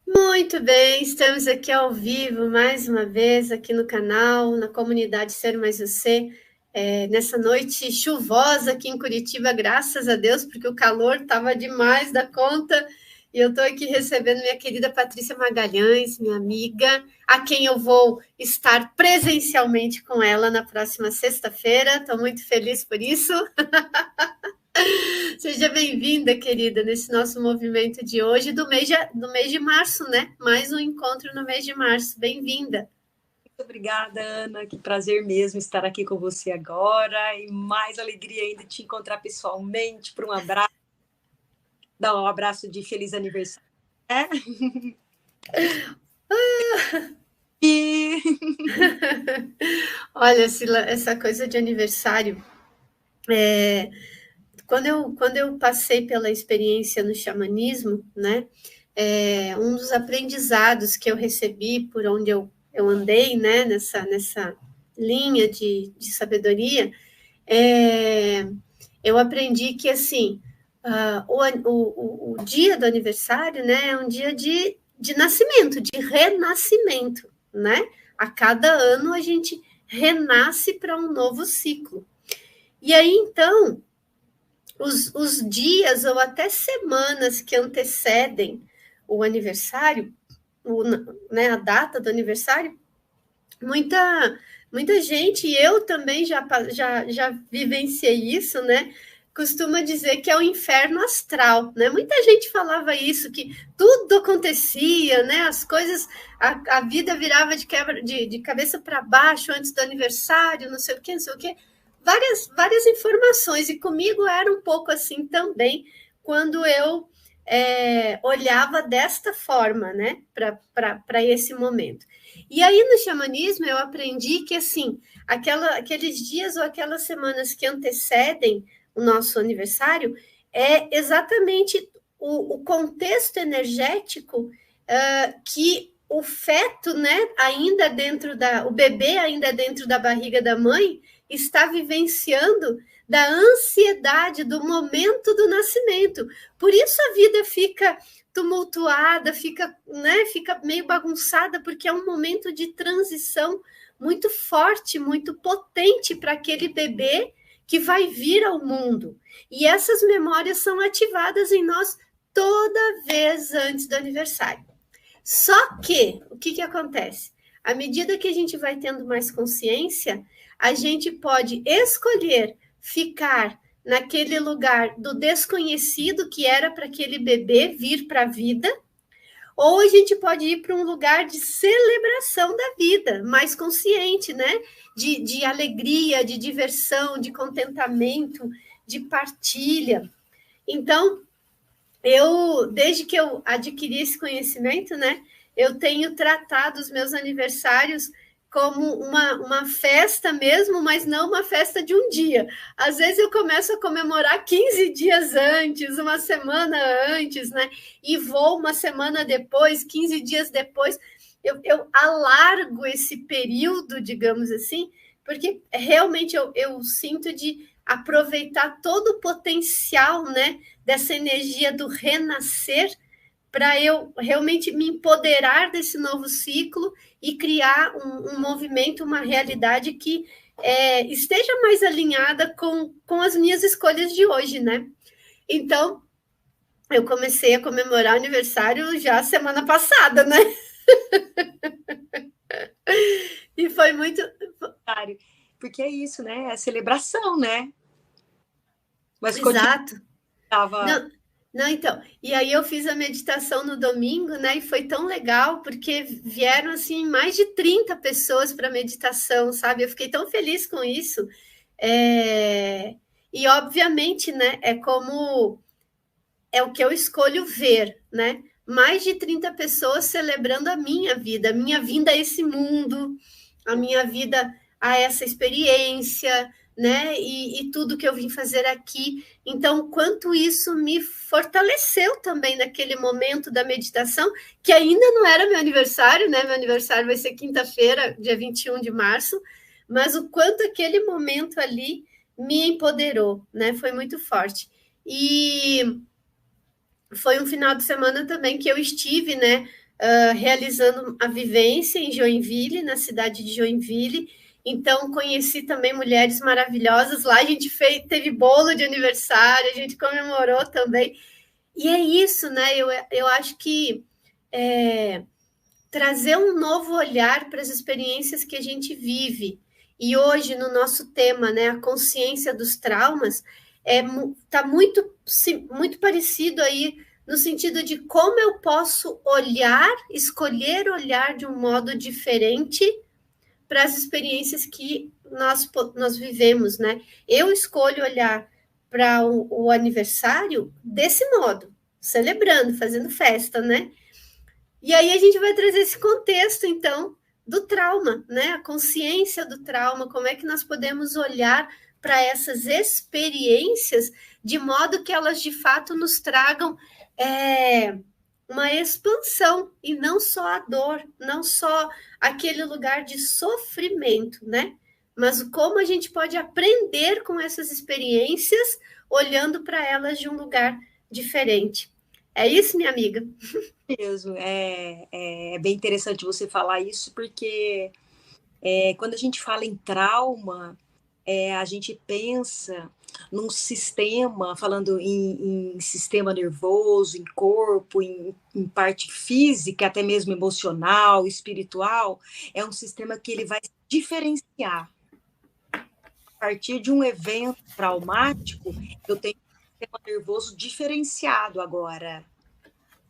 Muito bem, estamos aqui ao vivo mais uma vez aqui no canal, na comunidade Ser Mais Você, nessa noite chuvosa aqui em Curitiba, graças a Deus, porque o calor estava demais da conta, e eu estou aqui recebendo minha querida Patrícia Magalhães, minha amiga, a quem eu vou estar presencialmente com ela na próxima sexta-feira, estou muito feliz por isso. Seja bem-vinda, querida, nesse nosso movimento de hoje, do mês de março, né? Mais um encontro no mês de março. Bem-vinda. Muito obrigada, Ana. Que prazer mesmo estar aqui com você agora. E mais alegria ainda de te encontrar pessoalmente para um abraço, dar um abraço de feliz aniversário. E Olha, Sila, essa coisa de aniversário, quando eu passei pela experiência no xamanismo, né? Um dos aprendizados que eu recebi por onde eu andei, né? Nessa linha de sabedoria, é, eu aprendi que, assim, o dia do aniversário, né, é um dia de nascimento, de renascimento, né? A cada ano a gente renasce para um novo ciclo. E aí, então, os dias ou até semanas que antecedem o aniversário, né, a data do aniversário, muita gente, e eu também já vivenciei isso, né? Costuma dizer que é o inferno astral, né? Muita gente falava isso, que tudo acontecia, né? As coisas, a vida virava de cabeça para baixo antes do aniversário, não sei o quê, não sei o quê. Várias informações, e comigo era um pouco assim também, quando eu olhava desta forma, né? Para esse momento. E aí, no xamanismo, eu aprendi que, assim, aqueles dias ou aquelas semanas que antecedem o nosso aniversário é exatamente o contexto energético que o feto, né, o bebê ainda dentro da barriga da mãe, está vivenciando da ansiedade do momento do nascimento. Por isso a vida fica tumultuada, fica meio bagunçada, porque é um momento de transição muito forte, muito potente para aquele bebê que vai vir ao mundo. E essas memórias são ativadas em nós toda vez antes do aniversário. Só que, o que acontece? À medida que a gente vai tendo mais consciência, a gente pode escolher ficar naquele lugar do desconhecido que era para aquele bebê vir para a vida, ou a gente pode ir para um lugar de celebração da vida, mais consciente, né? De alegria, de diversão, de contentamento, de partilha. Então, desde que eu adquiri esse conhecimento, né, eu tenho tratado os meus aniversários como uma festa mesmo, mas não uma festa de um dia. Às vezes eu começo a comemorar 15 dias antes, uma semana antes, né? E vou uma semana depois, 15 dias depois. Eu alargo esse período, digamos assim, porque realmente eu sinto de aproveitar todo o potencial, né, dessa energia do renascer, para eu realmente me empoderar desse novo ciclo e criar um movimento, uma realidade que esteja mais alinhada com as minhas escolhas de hoje, né? Então, eu comecei a comemorar o aniversário já semana passada, né? E foi muito. porque é isso, né? É celebração, né? Mas Exato. continuava. Não, não, então. E aí eu fiz a meditação no domingo, né? E foi tão legal, porque vieram assim mais de 30 pessoas para a meditação, sabe? Eu fiquei tão feliz com isso. É, E obviamente, né? É o que eu escolho ver, né? Mais de 30 pessoas celebrando a minha vinda a esse mundo, a minha vida a essa experiência, né? E tudo que eu vim fazer aqui. Então, quanto isso me fortaleceu também naquele momento da meditação, que ainda não era meu aniversário, né? Meu aniversário vai ser quinta-feira, dia 21 de março, mas o quanto aquele momento ali me empoderou, né? Foi muito forte. E foi um final de semana também que eu estive, né? realizando a vivência em Joinville, na cidade de Joinville. Então, conheci também mulheres maravilhosas. Lá a gente teve bolo de aniversário, a gente comemorou também. E é isso, né? Eu acho que trazer um novo olhar para as experiências que a gente vive. E hoje, no nosso tema, né, a consciência dos traumas, está muito parecido aí no sentido de como eu posso escolher olhar de um modo diferente para as experiências que nós vivemos, né? Eu escolho olhar para o aniversário desse modo, celebrando, fazendo festa, né? E aí a gente vai trazer esse contexto, então, do trauma, né? A consciência do trauma, como é que nós podemos olhar para essas experiências de modo que elas de fato nos tragam uma expansão e não só a dor, não só aquele lugar de sofrimento, né? Mas como a gente pode aprender com essas experiências, olhando para elas de um lugar diferente. É isso, minha amiga? Mesmo, é bem interessante você falar isso, porque quando a gente fala em trauma, a gente pensa num sistema, falando em sistema nervoso, em corpo, em parte física, até mesmo emocional, espiritual, é um sistema que ele vai se diferenciar. A partir de um evento traumático, eu tenho um sistema nervoso diferenciado agora.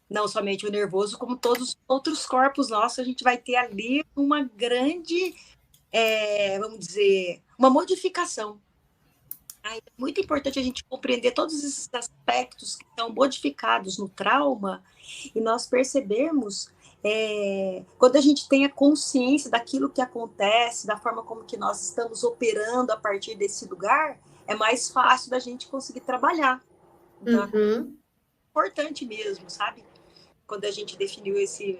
Não somente o nervoso, como todos os outros corpos nossos, a gente vai ter ali uma grande, vamos dizer, uma modificação. É muito importante a gente compreender todos esses aspectos que são modificados no trauma e nós percebermos, quando a gente tem a consciência daquilo que acontece, da forma como que nós estamos operando a partir desse lugar, é mais fácil da gente conseguir trabalhar. Então, é importante mesmo, sabe? Quando a gente definiu esse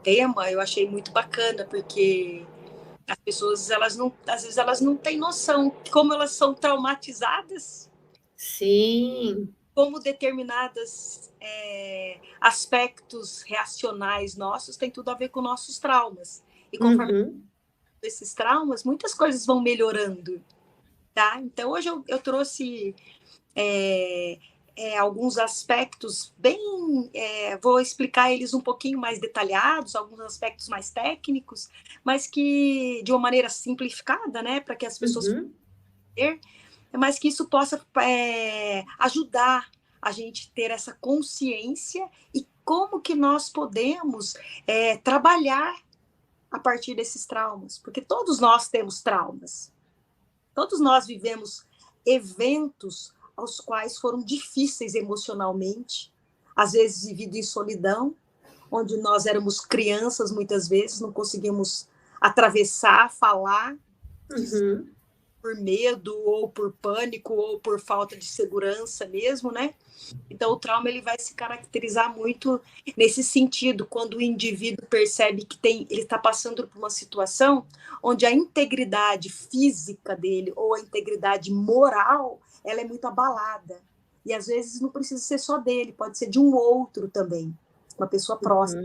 tema, eu achei muito bacana, porque as pessoas, às vezes, elas não têm noção como elas são traumatizadas. Sim. Como determinados aspectos reacionais nossos têm tudo a ver com nossos traumas. E conforme esses traumas, muitas coisas vão melhorando. Tá? Então, hoje eu trouxe alguns aspectos bem... vou explicar eles um pouquinho mais detalhados, alguns aspectos mais técnicos, mas que de uma maneira simplificada, né, para que as pessoas possam ter, mas que isso possa ajudar a gente ter essa consciência e como que nós podemos trabalhar a partir desses traumas, porque todos nós temos traumas, todos nós vivemos eventos aos quais foram difíceis emocionalmente, às vezes vivido em solidão, onde nós éramos crianças, muitas vezes, não conseguimos atravessar, falar, por medo, ou por pânico, ou por falta de segurança mesmo, né? Então, o trauma ele vai se caracterizar muito nesse sentido, quando o indivíduo percebe que ele está passando por uma situação onde a integridade física dele, ou a integridade moral, ela é muito abalada. E às vezes não precisa ser só dele, pode ser de um outro também, uma pessoa próxima.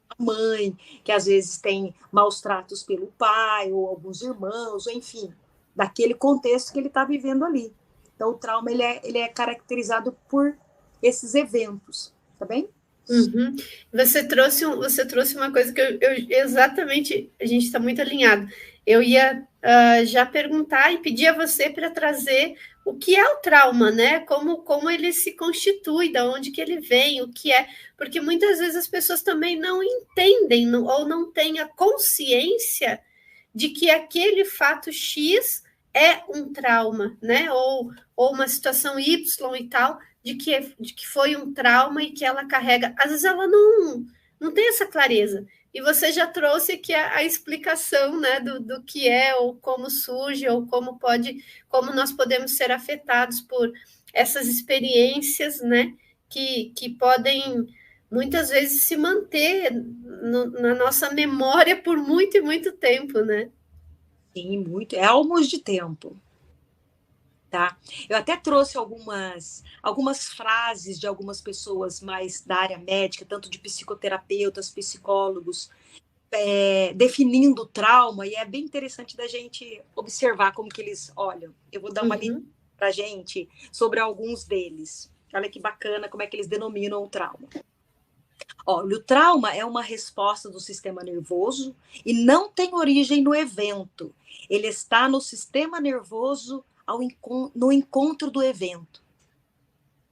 A mãe, que às vezes tem maus tratos pelo pai, ou alguns irmãos, ou enfim, daquele contexto que ele está vivendo ali. Então, o trauma ele é caracterizado por esses eventos, tá bem? Você trouxe uma coisa que exatamente, a gente está muito alinhado. Eu ia já perguntar e pedir a você para trazer o que é o trauma, né? Como ele se constitui, da onde que ele vem, o que é, porque muitas vezes as pessoas também não entendem ou não têm a consciência de que aquele fato X é um trauma, né? Ou uma situação Y e tal, de que foi um trauma e que ela carrega. Às vezes ela não tem essa clareza. E você já trouxe aqui a explicação, né, do que é, ou como surge, ou como nós podemos ser afetados por essas experiências, né, que podem muitas vezes se manter na nossa memória por muito e muito tempo, né? Sim, muito. É almos de tempo. Tá? Eu até trouxe algumas frases de algumas pessoas mais da área médica, tanto de psicoterapeutas, psicólogos, definindo o trauma, e é bem interessante da gente observar como que eles olham. Eu vou dar uma lista para a gente sobre alguns deles. Olha que bacana como é que eles denominam o trauma. Olha, o trauma é uma resposta do sistema nervoso e não tem origem no evento. Ele está no sistema nervoso no encontro do evento.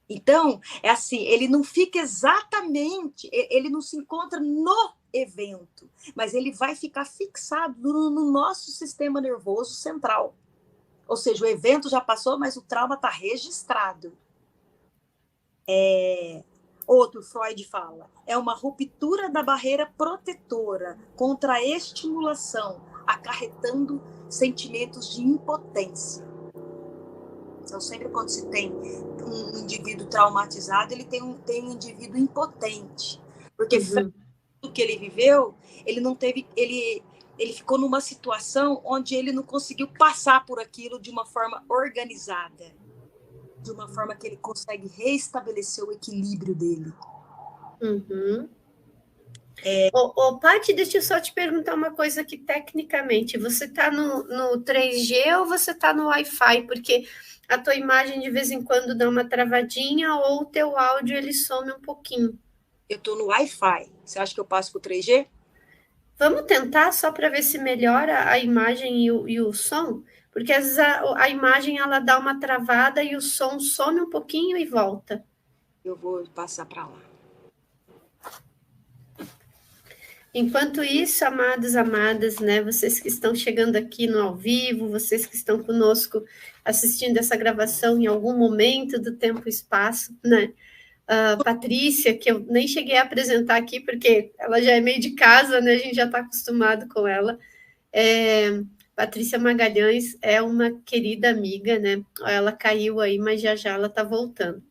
Então, é assim, ele não fica exatamente, ele não se encontra no evento, mas ele vai ficar fixado no nosso sistema nervoso central. Ou seja, o evento já passou, mas o trauma está registrado. Outro, Freud fala, é uma ruptura da barreira protetora contra a estimulação, acarretando sentimentos de impotência. Então, sempre quando se tem um indivíduo traumatizado, ele tem um indivíduo impotente. Porque do que ele viveu, ele não teve, ele ficou numa situação onde ele não conseguiu passar por aquilo de uma forma organizada, de uma forma que ele consegue reestabelecer o equilíbrio dele. Paty, deixa eu só te perguntar uma coisa aqui tecnicamente. Você está no 3G ou você está no Wi-Fi? Porque a tua imagem de vez em quando dá uma travadinha ou o teu áudio ele some um pouquinho. Eu estou no Wi-Fi. Você acha que eu passo para o 3G? Vamos tentar só para ver se melhora a imagem e o som? Porque às vezes a imagem ela dá uma travada e o som some um pouquinho e volta. Eu vou passar para lá. Enquanto isso, amados, amadas, né, vocês que estão chegando aqui no ao vivo, vocês que estão conosco assistindo essa gravação em algum momento do tempo e espaço, né, Patrícia, que eu nem cheguei a apresentar aqui, porque ela já é meio de casa, né, a gente já está acostumado com ela, Patrícia Magalhães é uma querida amiga, né, ela caiu aí, mas já ela está voltando,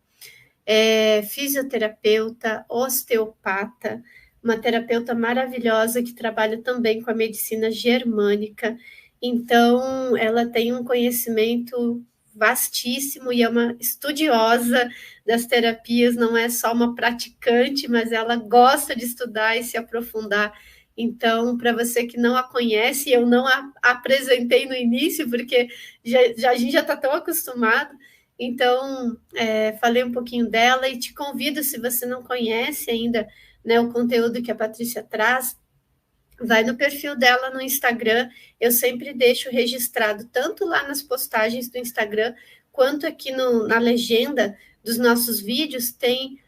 fisioterapeuta, osteopata, uma terapeuta maravilhosa que trabalha também com a medicina germânica. Então, ela tem um conhecimento vastíssimo e é uma estudiosa das terapias, não é só uma praticante, mas ela gosta de estudar e se aprofundar. Então, para você que não a conhece, eu não a apresentei no início, porque a gente já está tão acostumado. Então, falei um pouquinho dela e te convido, se você não conhece ainda, né, o conteúdo que a Patrícia traz, vai no perfil dela no Instagram, eu sempre deixo registrado, tanto lá nas postagens do Instagram, quanto aqui na legenda dos nossos vídeos, tem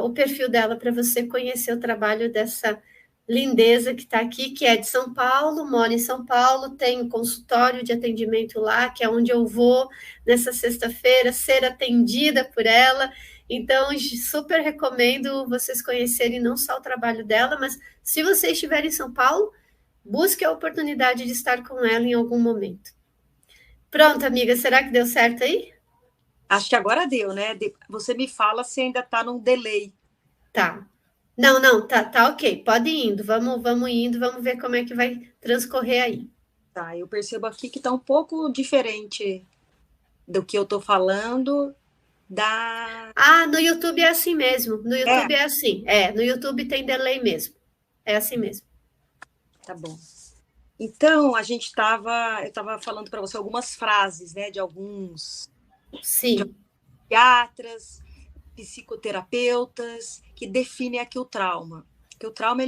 o perfil dela para você conhecer o trabalho dessa lindeza que está aqui, que é de São Paulo, mora em São Paulo, tem um consultório de atendimento lá, que é onde eu vou nessa sexta-feira ser atendida por ela. Então, super recomendo vocês conhecerem não só o trabalho dela, mas se você estiver em São Paulo, busque a oportunidade de estar com ela em algum momento. Pronto, amiga, será que deu certo aí? Acho que agora deu, né? Você me fala se ainda está num delay. Tá. Não, tá ok, pode ir indo, vamos indo, vamos ver como é que vai transcorrer aí. Tá, eu percebo aqui que está um pouco diferente do que eu estou falando. No YouTube é assim mesmo, no YouTube é assim, no YouTube tem delay mesmo, é assim mesmo. Tá bom. Então, eu estava falando para você algumas frases, né, de alguns psiquiatras, psicoterapeutas, que definem aqui o trauma. Que o trauma,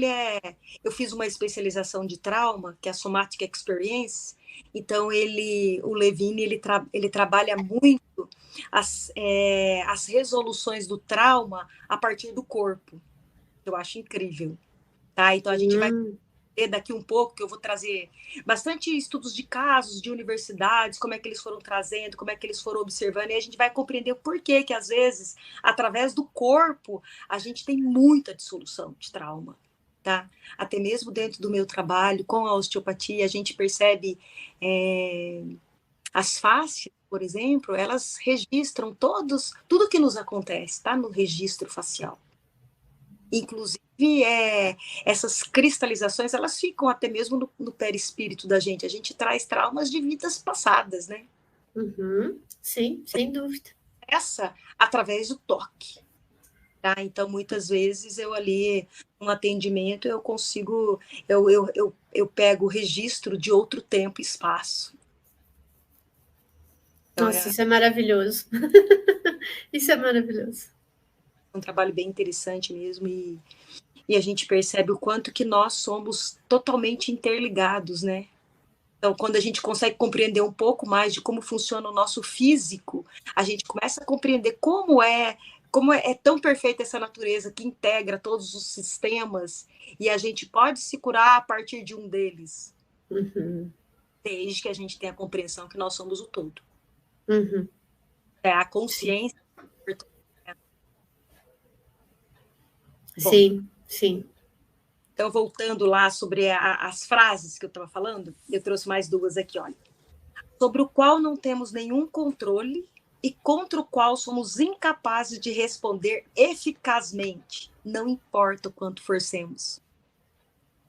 eu fiz uma especialização de trauma, que é a Somatic Experience, então o Levine, ele trabalha muito as resoluções do trauma a partir do corpo. Eu acho incrível. Tá? Então, a gente vai ver daqui um pouco, que eu vou trazer bastante estudos de casos de universidades, como é que eles foram trazendo, como é que eles foram observando, e a gente vai compreender o porquê que, às vezes, através do corpo, a gente tem muita dissolução de trauma. Tá? Até mesmo dentro do meu trabalho com a osteopatia, a gente percebe as faces, por exemplo, elas registram tudo que nos acontece, tá? No registro facial. Inclusive, essas cristalizações, elas ficam até mesmo no perispírito da gente. A gente traz traumas de vidas passadas, né? Uhum. Sim, sem dúvida. Essa através do toque. Tá? Então, muitas vezes eu ali, no atendimento, eu consigo, eu pego o registro de outro tempo e espaço. Então, Nossa, isso é maravilhoso. Isso é maravilhoso. um trabalho bem interessante mesmo, e a gente percebe o quanto que nós somos totalmente interligados, né? Então, quando a gente consegue compreender um pouco mais de como funciona o nosso físico, a gente começa a compreender como é tão perfeita essa natureza que integra todos os sistemas, e a gente pode se curar a partir de um deles, Uhum. desde que a gente tenha a compreensão que nós somos o todo. Uhum. É a Sim, consciência. Bom, sim, sim. então, voltando lá sobre as frases que eu estava falando, eu trouxe mais duas aqui, olha. Sobre o qual não temos nenhum controle e contra o qual somos incapazes de responder eficazmente, não importa o quanto forcemos.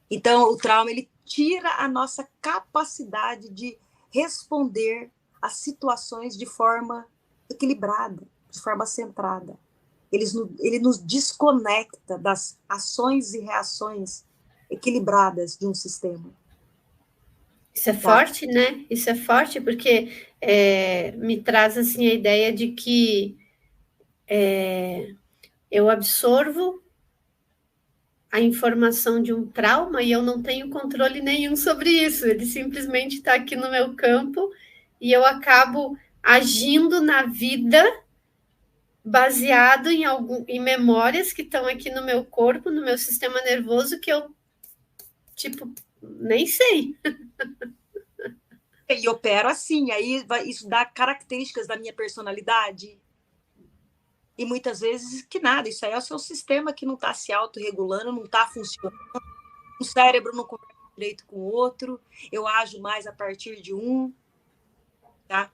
Então, o trauma, ele tira a nossa capacidade de responder às situações de forma equilibrada, de forma centrada. Ele nos desconecta das ações e reações equilibradas de um sistema. Isso é Tá? forte, né? Isso é forte porque me traz assim a ideia de que eu absorvo a informação de um trauma e eu não tenho controle nenhum sobre isso. Ele simplesmente está aqui no meu campo e eu acabo agindo na vida baseado em memórias que estão aqui no meu corpo, no meu sistema nervoso, que eu, tipo, nem sei. E opero assim, aí isso dá características da minha personalidade. E muitas vezes que nada, isso aí é o seu sistema que não está se autorregulando, não está funcionando, o cérebro não conversa direito com o outro, eu ajo mais a partir de um, tá?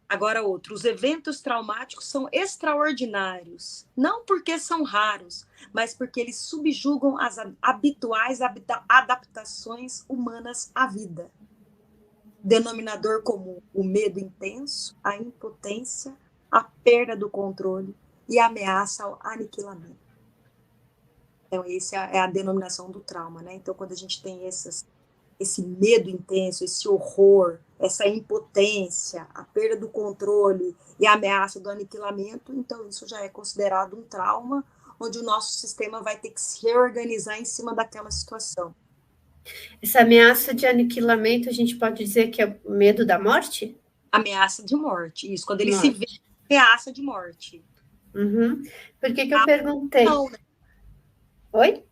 Agora outro, os eventos traumáticos são extraordinários, não porque são raros, mas porque eles subjugam as habituais adaptações humanas à vida. Denominador comum, o medo intenso, a impotência, a perda do controle e a ameaça ao aniquilamento. Então, essa é a denominação do trauma, né? Então, quando a gente tem esse medo intenso, esse horror, essa impotência, a perda do controle e a ameaça do aniquilamento, então isso já é considerado um trauma, onde o nosso sistema vai ter que se reorganizar em cima daquela situação. Essa ameaça de aniquilamento, a gente pode dizer que é o medo da morte? Ameaça de morte, isso, quando ele Morte. se vê ameaça de morte. Uhum. Por que eu perguntei? Não, né? Oi?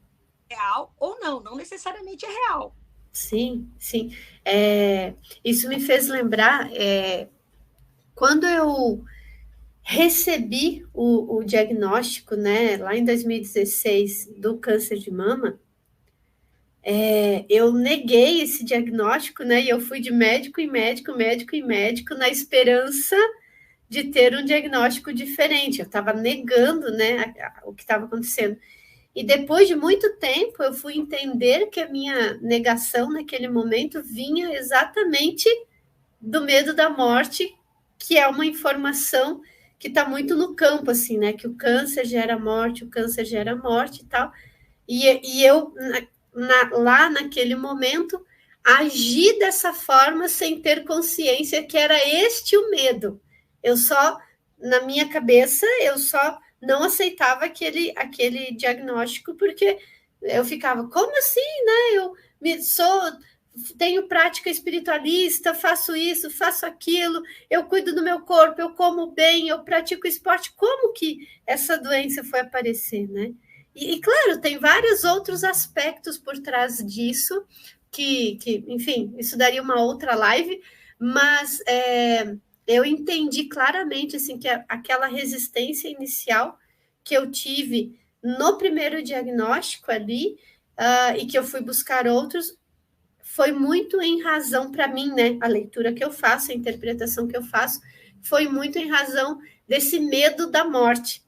Real ou não, não necessariamente é real. Sim, sim. Isso me fez lembrar, quando eu recebi o diagnóstico, né, lá em 2016, do câncer de mama, eu neguei esse diagnóstico, né, e eu fui de médico em médico, médico em médico, na esperança de ter um diagnóstico diferente. Eu estava negando, né, o que estava acontecendo. E depois de muito tempo, eu fui entender que a minha negação naquele momento vinha exatamente do medo da morte, que é uma informação que está muito no campo, assim, né? Que o câncer gera morte, o câncer gera morte e tal. E eu, lá naquele momento, agi dessa forma sem ter consciência que era este o medo. Eu só, na minha cabeça, eu só não aceitava aquele diagnóstico porque eu ficava, como assim, né? Tenho prática espiritualista, faço isso, faço aquilo, eu cuido do meu corpo, eu como bem, eu pratico esporte. Como que essa doença foi aparecer, né? E claro, tem vários outros aspectos por trás disso, enfim, isso daria uma outra live, mas eu entendi claramente assim, que aquela resistência inicial que eu tive no primeiro diagnóstico ali, e que eu fui buscar outros, foi muito em razão para mim, né? A leitura que eu faço, a interpretação que eu faço, foi muito em razão desse medo da morte.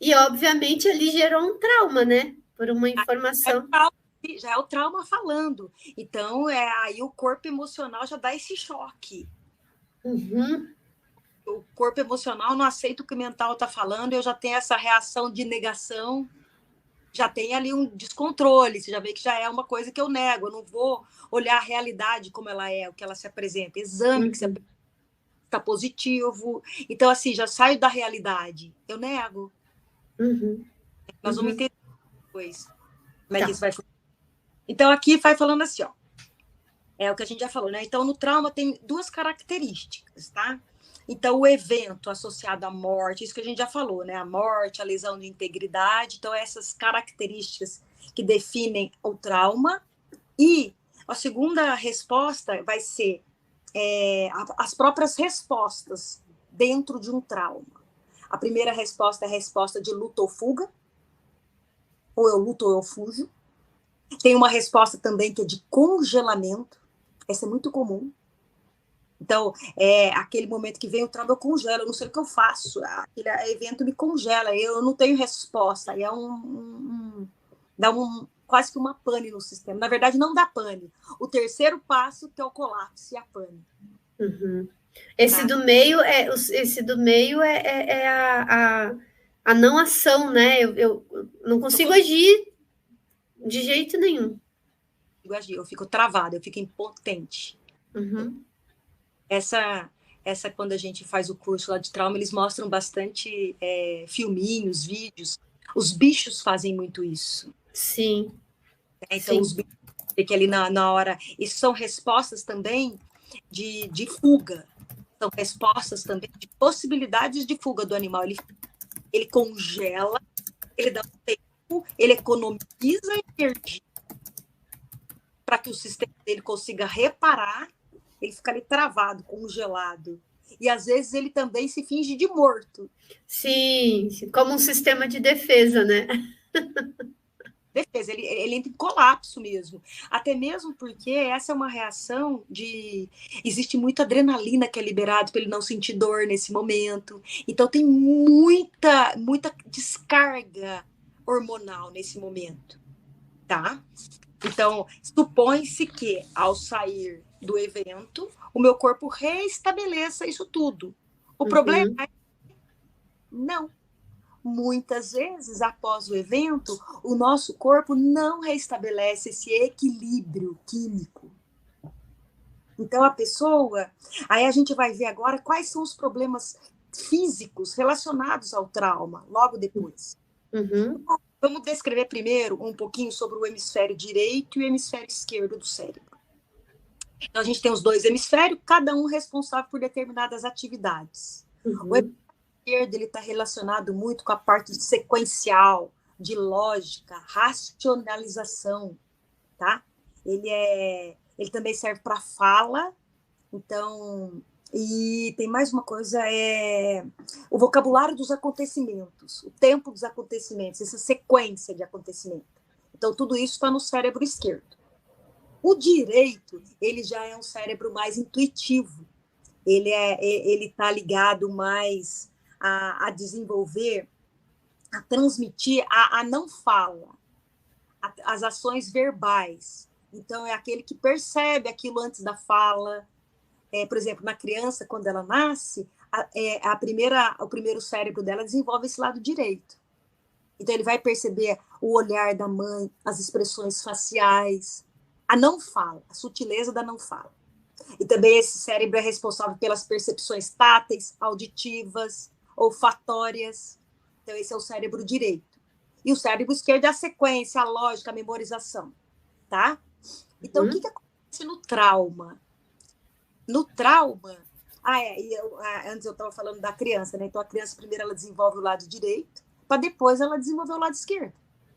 E, obviamente, ali gerou um trauma, né? Por uma informação. Já é o trauma falando. Então, aí o corpo emocional já dá esse choque. Uhum. corpo emocional não aceita o que o mental está falando, eu já tenho essa reação de negação, já tem ali um descontrole, você já vê que já é uma coisa que eu nego, eu não vou olhar a realidade como ela é, o que ela se apresenta, exame que está positivo, então assim, já saio da realidade, eu nego. Nós vamos entender depois como é que isso vai funcionar. Então aqui vai falando assim, ó, é o que a gente já falou, né? Então no trauma tem duas características, tá? Então, o evento associado à morte, isso que a gente já falou, né? A morte, a lesão de integridade. Então, essas características que definem o trauma. E a segunda resposta vai ser as próprias respostas dentro de um trauma. A primeira resposta é a resposta de luta ou fuga. Ou eu luto ou eu fujo. Tem uma resposta também que é de congelamento. Essa é muito comum. Então, aquele momento que vem o trauma, eu congelo, eu não sei o que eu faço. Aquele evento me congela, eu não tenho resposta. Aí dá quase que uma pane no sistema. Na verdade, não dá pane. O terceiro passo, que é o colapso e a pane. Esse do meio é a não ação, né? Eu não consigo agir de jeito nenhum. Eu fico travada, eu fico impotente. Essa, quando a gente faz o curso lá de trauma, eles mostram bastante filminhos, vídeos. Os bichos fazem muito isso. Sim. Então, os bichos, que ali na hora... Isso são respostas também de fuga. São respostas também de possibilidades de fuga do animal. Ele congela, ele dá um tempo, ele economiza energia para que o sistema dele consiga reparar. Ele fica ali travado, congelado. E, às vezes, ele também se finge de morto. Sim, como um sistema de defesa, né? Defesa, ele entra em colapso mesmo. Até mesmo porque essa é uma reação de... Existe muita adrenalina que é liberada para ele não sentir dor nesse momento. Então, tem muita descarga hormonal nesse momento. Tá? Então, supõe-se que, ao sair do evento, o meu corpo reestabeleça isso tudo. O problema é que não. Muitas vezes, após o evento, o nosso corpo não reestabelece esse equilíbrio químico. Então, a pessoa... Aí a gente vai ver agora quais são os problemas físicos relacionados ao trauma, logo depois. Vamos descrever primeiro um pouquinho sobre o hemisfério direito e o hemisfério esquerdo do cérebro. Então, a gente tem os dois hemisférios, cada um responsável por determinadas atividades. O hemisfério esquerdo está relacionado muito com a parte sequencial, de lógica, racionalização, tá? Ele também serve para fala, então... E tem mais uma coisa, o vocabulário dos acontecimentos, o tempo dos acontecimentos, essa sequência de acontecimentos. Então, tudo isso está no cérebro esquerdo. O direito, ele já é um cérebro mais intuitivo. Ele está ligado mais a desenvolver, a transmitir a não fala, as ações verbais. Então, é aquele que percebe aquilo antes da fala. Por exemplo, na criança, quando ela nasce, o primeiro cérebro dela desenvolve esse lado direito. Então, ele vai perceber o olhar da mãe, as expressões faciais, a não fala, a sutileza da não fala. E também esse cérebro é responsável pelas percepções táteis, auditivas, olfatórias. Então, esse é o cérebro direito. E o cérebro esquerdo é a sequência, a lógica, a memorização. Tá? Então, o que acontece no trauma? No trauma... antes eu estava falando da criança, né? Então, a criança, primeiro, ela desenvolve o lado direito, para depois ela desenvolver o lado esquerdo.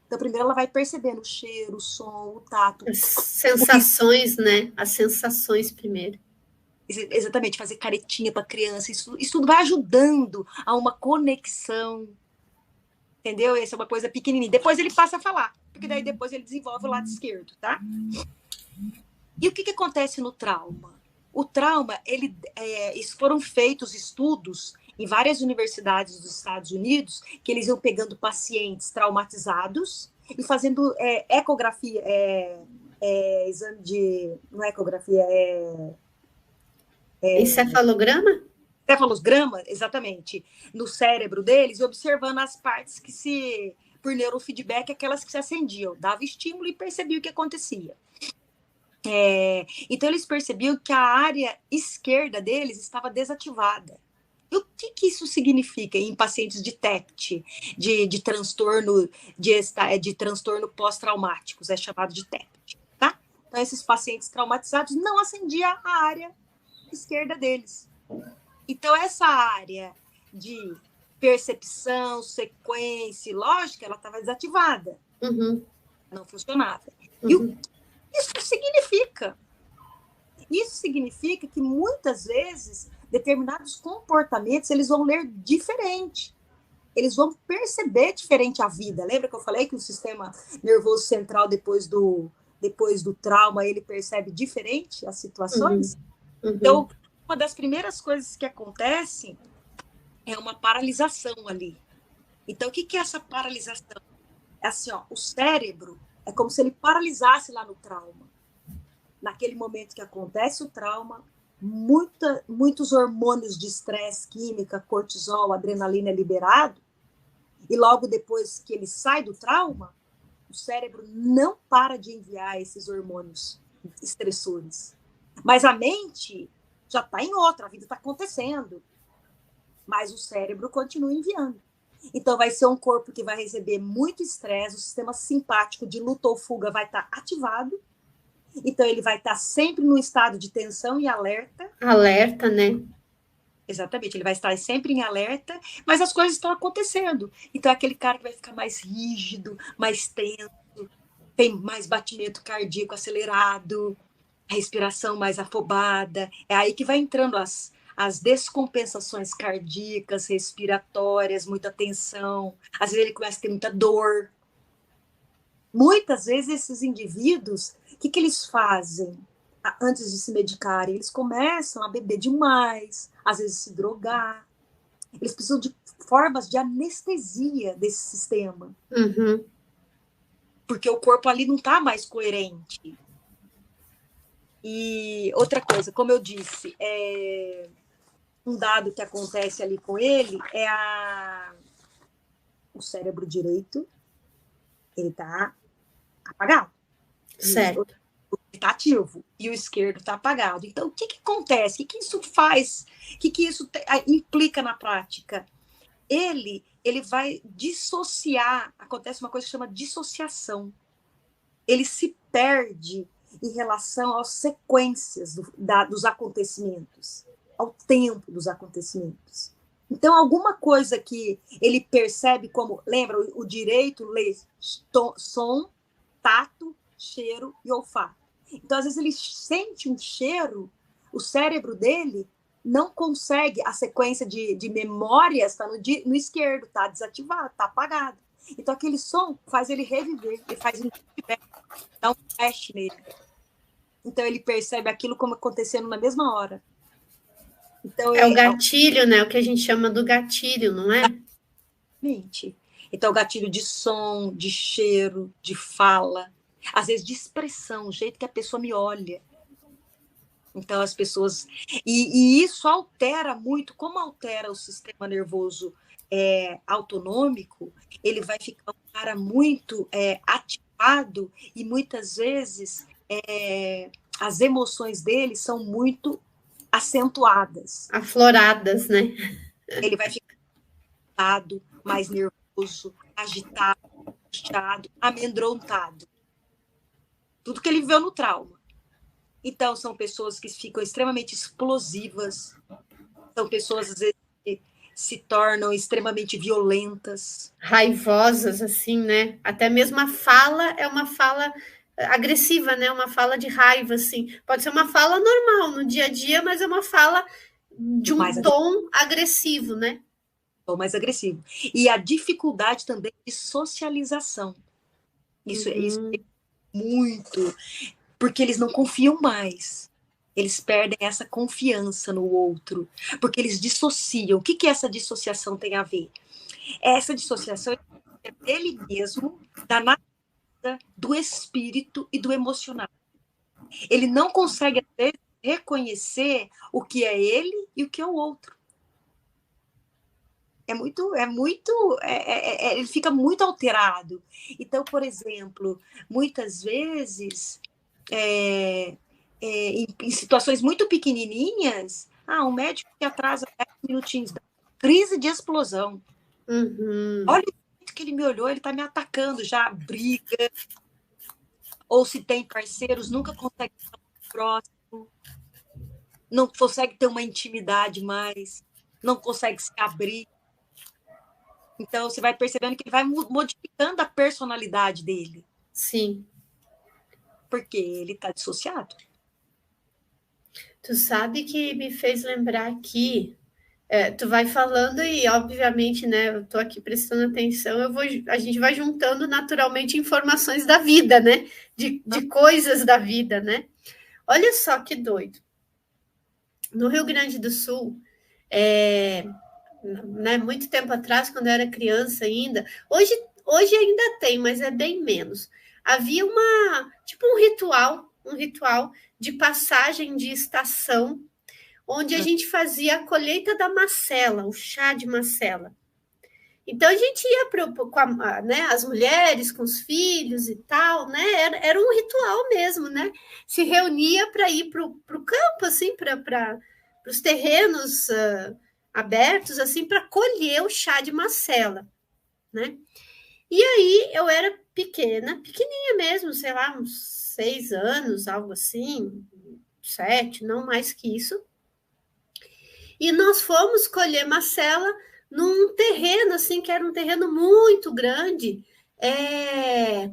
Então, primeiro ela vai percebendo o cheiro, o som, o tato. As sensações, né? As sensações primeiro. Exatamente, fazer caretinha para a criança. Isso tudo vai ajudando a uma conexão. Entendeu? Essa é uma coisa pequenininha. Depois ele passa a falar, porque daí depois ele desenvolve o lado esquerdo, tá? E o que acontece no trauma? O trauma, foram feitos estudos em várias universidades dos Estados Unidos, que eles iam pegando pacientes traumatizados e fazendo ecografia, exame de... Não é ecografia, encefalograma? Encefalograma, exatamente, no cérebro deles, observando as partes que por neurofeedback, aquelas que se acendiam, dava estímulo e percebia o que acontecia. Então, eles percebiam que a área esquerda deles estava desativada. E o que isso significa em pacientes de TEPT, de transtorno de transtorno pós-traumáticos, é chamado de TEPT, tá? Então, esses pacientes traumatizados não acendia a área esquerda deles. Então, essa área de percepção, sequência, lógica, ela estava desativada. Não funcionava. E o que isso significa? Isso significa que, muitas vezes, determinados comportamentos, eles vão ler diferente. Eles vão perceber diferente a vida. Lembra que eu falei que o sistema nervoso central, depois do trauma, ele percebe diferente as situações? Então, uma das primeiras coisas que acontecem é uma paralisação ali. Então, o que é essa paralisação? É assim, ó, o cérebro é como se ele paralisasse lá no trauma. Naquele momento que acontece o trauma, muitos hormônios de estresse, química, cortisol, adrenalina é liberado, e logo depois que ele sai do trauma, o cérebro não para de enviar esses hormônios estressores. Mas a mente já está em outra, a vida está acontecendo. Mas o cérebro continua enviando. Então, vai ser um corpo que vai receber muito estresse, o sistema simpático de luta ou fuga vai estar ativado. Então, ele vai estar sempre no estado de tensão e alerta. Alerta, né? Exatamente, ele vai estar sempre em alerta, mas as coisas estão acontecendo. Então, é aquele cara que vai ficar mais rígido, mais tenso, tem mais batimento cardíaco acelerado, a respiração mais afobada. É aí que vai entrando as descompensações cardíacas, respiratórias, muita tensão. Às vezes ele começa a ter muita dor. Muitas vezes esses indivíduos, o que eles fazem antes de se medicarem? Eles começam a beber demais, às vezes se drogar. Eles precisam de formas de anestesia desse sistema. Porque o corpo ali não está mais coerente. E outra coisa, como eu disse, um dado que acontece ali com ele é o cérebro direito, ele está apagado. Certo. Ele está ativo e o esquerdo está apagado. Então, o que acontece? O que isso faz? O que isso implica na prática? Ele vai dissociar, acontece uma coisa que chama dissociação. Ele se perde em relação às sequências dos acontecimentos, ao tempo dos acontecimentos. Então, alguma coisa que ele percebe como, lembra, o direito lê som, tato, cheiro e olfato. Então, às vezes, ele sente um cheiro, o cérebro dele não consegue, a sequência de memórias está no esquerdo, está desativado, está apagado. Então, aquele som faz ele reviver, ele faz ele dá um flash nele. Então, ele percebe aquilo como acontecendo na mesma hora. Então, é o gatilho, né? O que a gente chama do gatilho, não é? Exatamente. Então, o gatilho de som, de cheiro, de fala, às vezes de expressão, o jeito que a pessoa me olha. Então, as pessoas... E isso altera muito, como altera o sistema nervoso autonômico, ele vai ficar um cara muito ativado e muitas vezes as emoções dele são muito acentuadas. Afloradas, né? Ele vai ficar mais nervoso, agitado, angustiado, amedrontado. Tudo que ele viveu no trauma. Então, são pessoas que ficam extremamente explosivas, são pessoas, às vezes, que se tornam extremamente violentas. Raivosas, assim, né? Até mesmo a fala é uma fala agressiva, né? Uma fala de raiva, assim. Pode ser uma fala normal no dia a dia, mas é uma fala de um tom agressivo, né? Tom mais agressivo. E a dificuldade também de socialização. Isso é muito... Porque eles não confiam mais. Eles perdem essa confiança no outro. Porque eles dissociam. O que essa dissociação tem a ver? Essa dissociação é dele mesmo, da natureza, do espírito e do emocional. Ele não consegue, às vezes, reconhecer o que é ele e o que é o outro. ele fica muito alterado. Então, por exemplo, muitas vezes, em situações muito pequenininhas, um médico que atrasa 10 minutinhos, crise de explosão. Olha o jeito que ele me olhou, ele está me atacando já, briga. Ou se tem parceiros, nunca consegue estar próximo, não consegue ter uma intimidade mais, não consegue se abrir. Então, você vai percebendo que ele vai modificando a personalidade dele. Sim. Porque ele está dissociado. Tu sabe que me fez lembrar aqui, tu vai falando e, obviamente, né, eu estou aqui prestando atenção, a gente vai juntando naturalmente informações da vida, né, de coisas da vida, né. Olha só que doido. No Rio Grande do Sul, né, muito tempo atrás, quando eu era criança ainda, hoje ainda tem, mas é bem menos. Havia um ritual de passagem de estação, onde a gente fazia a colheita da macela, o chá de macela. Então a gente ia né, as mulheres com os filhos e tal, né? Era um ritual mesmo, né? Se reunia para ir para o campo, assim, para os terrenos abertos, assim, para colher o chá de macela, né? E aí eu era pequenininha mesmo, sei lá, uns 6 anos, algo assim, 7, não mais que isso. E nós fomos colher macela num terreno, assim, que era um terreno muito grande,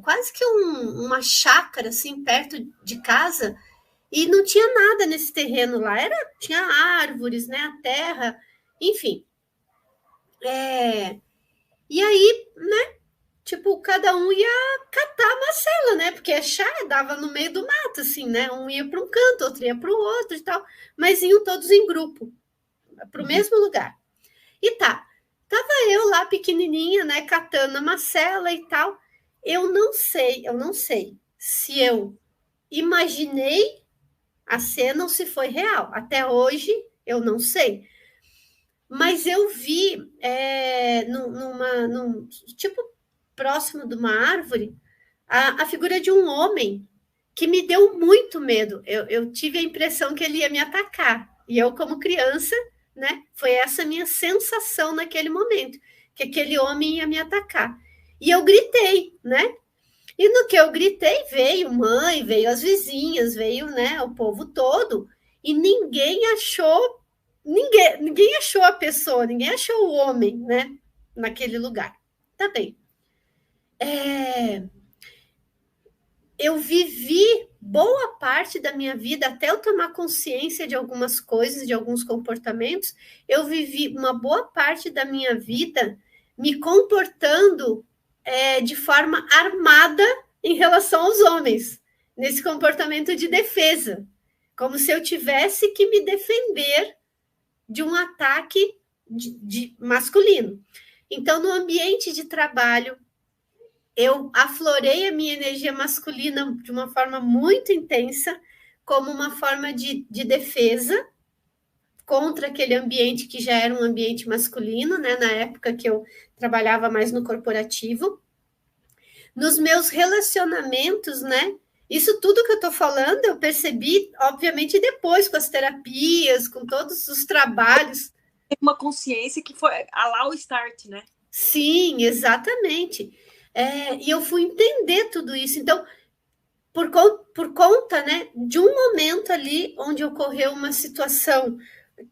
quase que uma chácara, assim, perto de casa, e não tinha nada nesse terreno lá, tinha árvores, né, a terra, enfim. E aí, né, tipo, cada um ia catar a macela, né, porque a chá dava no meio do mato, assim, né, um ia para um canto, outro ia para o outro e tal, mas iam todos em grupo, para o mesmo lugar. E tava eu lá pequenininha, né, catando a macela e tal. Eu não sei se eu imaginei a cena ou se foi real. Até hoje eu não sei. Mas eu vi tipo próximo de uma árvore a figura de um homem que me deu muito medo. Eu tive a impressão que ele ia me atacar. E eu, como criança, né, foi essa minha sensação naquele momento, que aquele homem ia me atacar. E eu gritei, né? E no que eu gritei, veio mãe, veio as vizinhas, veio, né, o povo todo, e ninguém achou a pessoa, ninguém achou o homem, né, naquele lugar. Tá bem. Eu vivi boa parte da minha vida, até eu tomar consciência de algumas coisas, de alguns comportamentos, eu vivi uma boa parte da minha vida me comportando de forma armada em relação aos homens, nesse comportamento de defesa, como se eu tivesse que me defender de um ataque de masculino. Então, no ambiente de trabalho, eu aflorei a minha energia masculina de uma forma muito intensa, como uma forma de defesa contra aquele ambiente que já era um ambiente masculino, né? Na época que eu trabalhava mais no corporativo. Nos meus relacionamentos, né? Isso tudo que eu estou falando, eu percebi, obviamente, depois, com as terapias, com todos os trabalhos. Tem uma consciência que foi lá o start, né? Sim, exatamente. E eu fui entender tudo isso. Então, por conta, né, de um momento ali onde ocorreu uma situação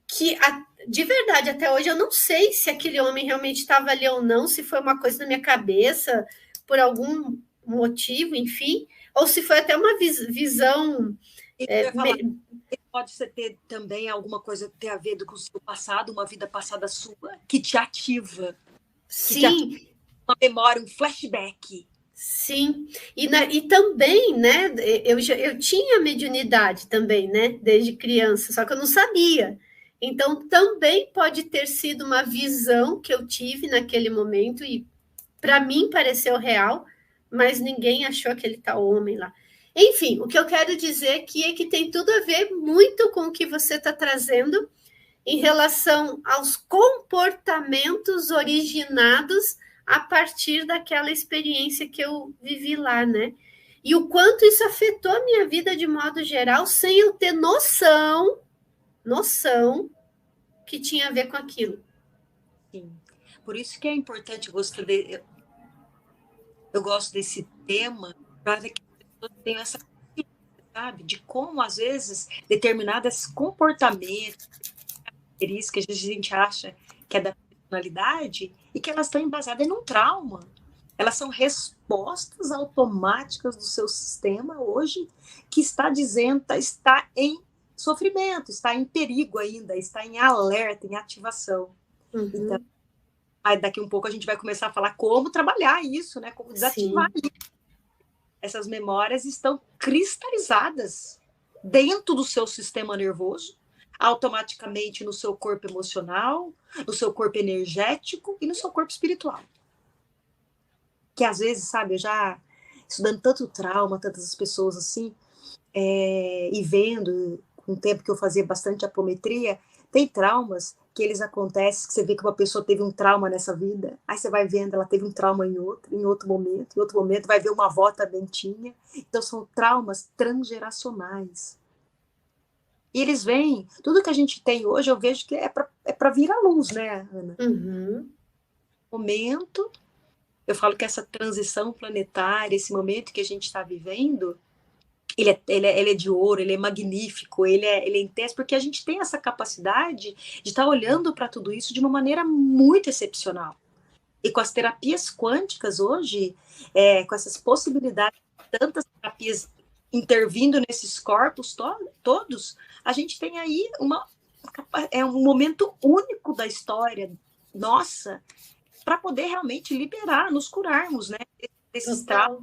que, de verdade, até hoje eu não sei se aquele homem realmente estava ali ou não, se foi uma coisa na minha cabeça, por algum motivo, enfim, ou se foi até uma visão... Pode ter também alguma coisa ter a ver com o seu passado, uma vida passada sua, que te ativa. Sim. Que te ativa uma memória, um flashback. Sim, e também, né, eu tinha mediunidade também, né, desde criança, só que eu não sabia. Então, também pode ter sido uma visão que eu tive naquele momento e, para mim, pareceu real, mas ninguém achou aquele tal homem lá. Enfim, o que eu quero dizer aqui é que tem tudo a ver muito com o que você está trazendo em relação aos comportamentos originados a partir daquela experiência que eu vivi lá, né? E o quanto isso afetou a minha vida de modo geral, sem eu ter noção que tinha a ver com aquilo. Sim. Por isso que é importante eu gosto desse tema, para que as pessoas tenham essa consciência, sabe, de como, às vezes, determinados comportamentos, características, a gente acha que é da personalidade, e que elas estão embasadas em um trauma. Elas são respostas automáticas do seu sistema hoje, que está dizendo, está em sofrimento, está em perigo ainda, está em alerta, em ativação. Uhum. Então, aí daqui um pouco a gente vai começar a falar como trabalhar isso, né? Como desativar isso. Essas memórias estão cristalizadas dentro do seu sistema nervoso, automaticamente no seu corpo emocional, no seu corpo energético e no seu corpo espiritual. Que às vezes, sabe, eu já estudando tanto trauma, tantas pessoas assim, e vendo, com o tempo que eu fazia bastante apometria, tem traumas que eles acontecem, que você vê que uma pessoa teve um trauma nessa vida, aí você vai vendo, ela teve um trauma em outro momento vai ver uma avó também tinha. Então são traumas transgeracionais. E eles vêm, tudo que a gente tem hoje, eu vejo que é para vir à luz, né, Ana? Uhum. Momento, eu falo que essa transição planetária, esse momento que a gente está vivendo, ele é de ouro, ele é magnífico, ele é intenso, porque a gente tem essa capacidade de estar olhando para tudo isso de uma maneira muito excepcional. E com as terapias quânticas hoje, com essas possibilidades, tantas terapias intervindo nesses corpos todos, a gente tem aí um momento único da história nossa para poder realmente liberar, nos curarmos, né, desses traumas.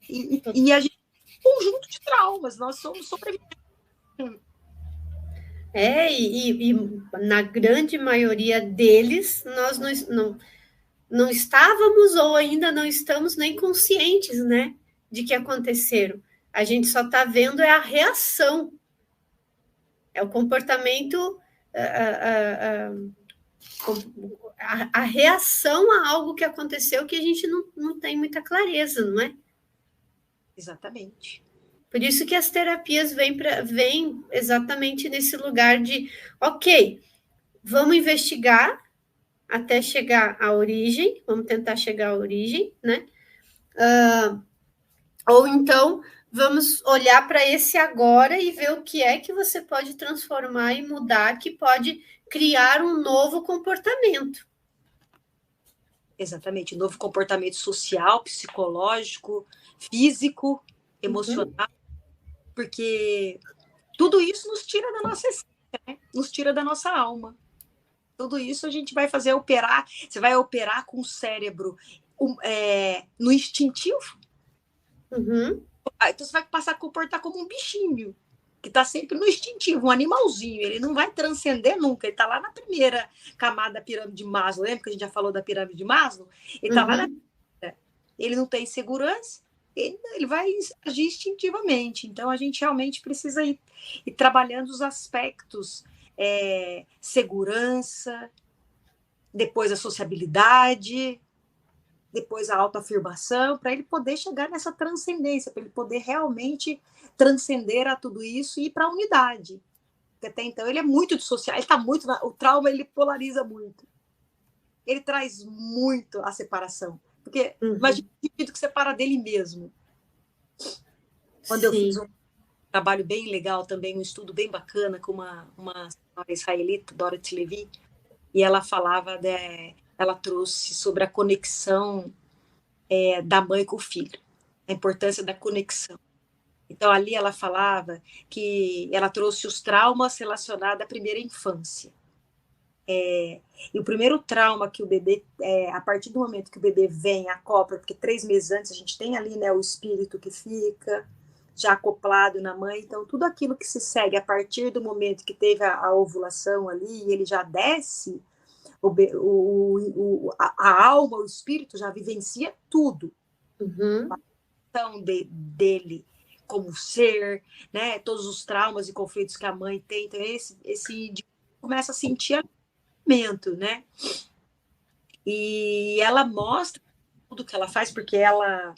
E a gente conjunto de traumas, nós somos sobreviventes. E na grande maioria deles, nós não estávamos ou ainda não estamos nem conscientes, né, de que aconteceram. A gente só está vendo a reação, é o comportamento, a reação a algo que aconteceu que a gente não tem muita clareza, não é? Exatamente. Por isso que as terapias vêm exatamente nesse lugar de, ok, vamos investigar até chegar à origem, vamos tentar chegar à origem, né? Ou então, vamos olhar para esse agora e ver o que é que você pode transformar e mudar, que pode criar um novo comportamento. Exatamente, um novo comportamento social, psicológico, físico, emocional, porque tudo isso nos tira da nossa essência, né? Nos tira da nossa alma. Tudo isso a gente vai fazer operar, você vai operar com o cérebro no instintivo, então você vai passar a comportar como um bichinho, que está sempre no instintivo, um animalzinho, ele não vai transcender nunca, ele está lá na primeira camada da pirâmide de Maslow, lembra que a gente já falou da pirâmide de Maslow? Ele está lá na primeira, ele não tem segurança, ele vai agir instintivamente, então a gente realmente precisa ir trabalhando os aspectos, segurança, depois a sociabilidade, depois a autoafirmação, para ele poder chegar nessa transcendência, para ele poder realmente transcender a tudo isso e ir para a unidade. Porque até então ele é muito dissociado, ele está muito o trauma, ele polariza muito. Ele traz muito a separação. Porque imagina o indivíduo que separa dele mesmo. Quando eu fiz um trabalho bem legal também, um estudo bem bacana com uma senhora israelita, Dorothy Levy, e ela falava, ela trouxe sobre a conexão da mãe com o filho, a importância da conexão. Então, ali ela falava que ela trouxe os traumas relacionados à primeira infância. E o primeiro trauma que o bebê, a partir do momento que o bebê vem, acopla, porque 3 meses antes a gente tem ali, né, o espírito que fica já acoplado na mãe, então tudo aquilo que se segue a partir do momento que teve a ovulação ali, ele já desce, a alma, o espírito já vivencia tudo. A ação dele como ser, né? Todos os traumas e conflitos que a mãe tem. Então, esse começa a sentir alimento, né? E ela mostra tudo que ela faz, porque ela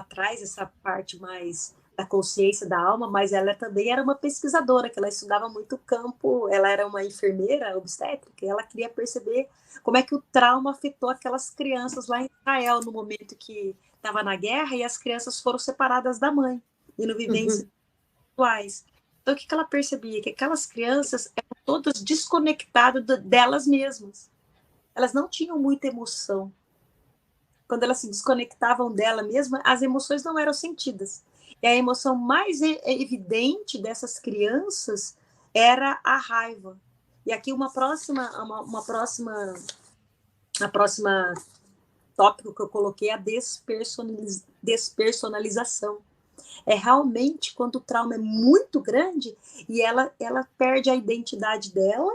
traz essa parte mais da consciência da alma, mas ela também era uma pesquisadora, que ela estudava muito o campo, ela era uma enfermeira obstétrica, e ela queria perceber como é que o trauma afetou aquelas crianças lá em Israel, no momento que estava na guerra, e as crianças foram separadas da mãe, e no vivências atuais. Então, o que ela percebia? Que aquelas crianças eram todas desconectadas delas mesmas. Elas não tinham muita emoção. Quando elas se desconectavam dela mesma, as emoções não eram sentidas. E a emoção mais evidente dessas crianças era a raiva. E aqui a próxima tópico que eu coloquei é a despersonalização. É realmente quando o trauma é muito grande e ela perde a identidade dela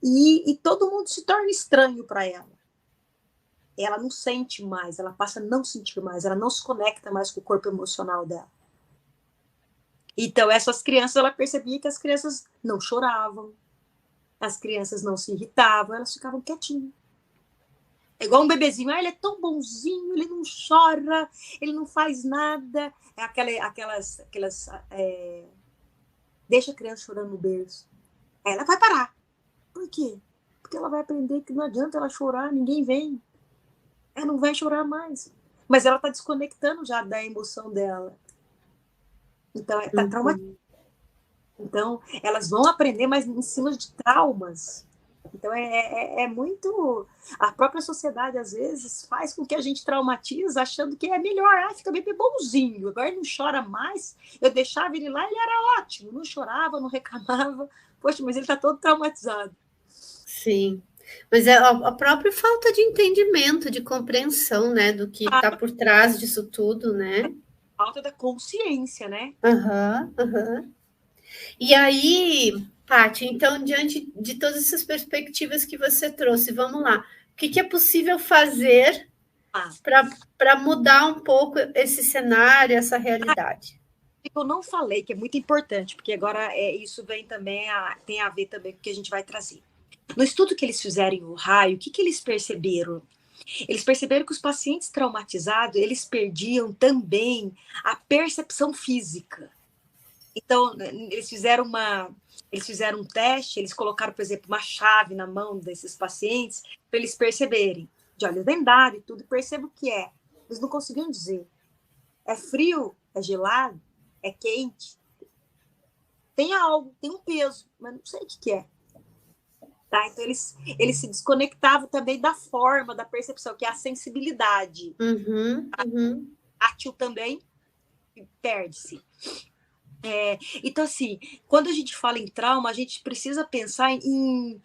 e todo mundo se torna estranho para ela. Ela não sente mais, ela passa a não sentir mais, ela não se conecta mais com o corpo emocional dela. Então, essas crianças, ela percebia que as crianças não choravam, as crianças não se irritavam, elas ficavam quietinhas. É igual um bebezinho, ele é tão bonzinho, ele não chora, ele não faz nada. É aquelas deixa a criança chorando no berço. Aí ela vai parar. Por quê? Porque ela vai aprender que não adianta ela chorar, ninguém vem. Ela não vai chorar mais. Mas ela está desconectando já da emoção dela. Então, está traumatizada. Então, elas vão aprender mais em cima de traumas. Então, é muito... A própria sociedade, às vezes, faz com que a gente traumatiza, achando que é melhor. Fica bem bonzinho, agora ele não chora mais. Eu deixava ele lá, ele era ótimo. Não chorava, não reclamava. Poxa, mas ele está todo traumatizado. Sim. Mas é a própria falta de entendimento, de compreensão, né, do que está por trás disso tudo, né? Falta da consciência, né? E aí, Paty, então, diante de todas essas perspectivas que você trouxe, vamos lá. O que é possível fazer para mudar um pouco esse cenário, essa realidade? Eu não falei, que é muito importante, porque agora isso vem também, tem a ver também com o que a gente vai trazer. No estudo que eles fizeram em Ohio, o que eles perceberam? Eles perceberam que os pacientes traumatizados, eles perdiam também a percepção física. Então, eles fizeram um teste, eles colocaram, por exemplo, uma chave na mão desses pacientes, para eles perceberem, de olhos vendados e tudo, e percebam o que é. Eles não conseguiam dizer. É frio? É gelado? É quente? Tem algo, tem um peso, mas não sei o que é. Tá? Então, eles se desconectavam também da forma, da percepção, que é a sensibilidade. Tátil também perde-se. Então, assim, quando a gente fala em trauma, a gente precisa pensar em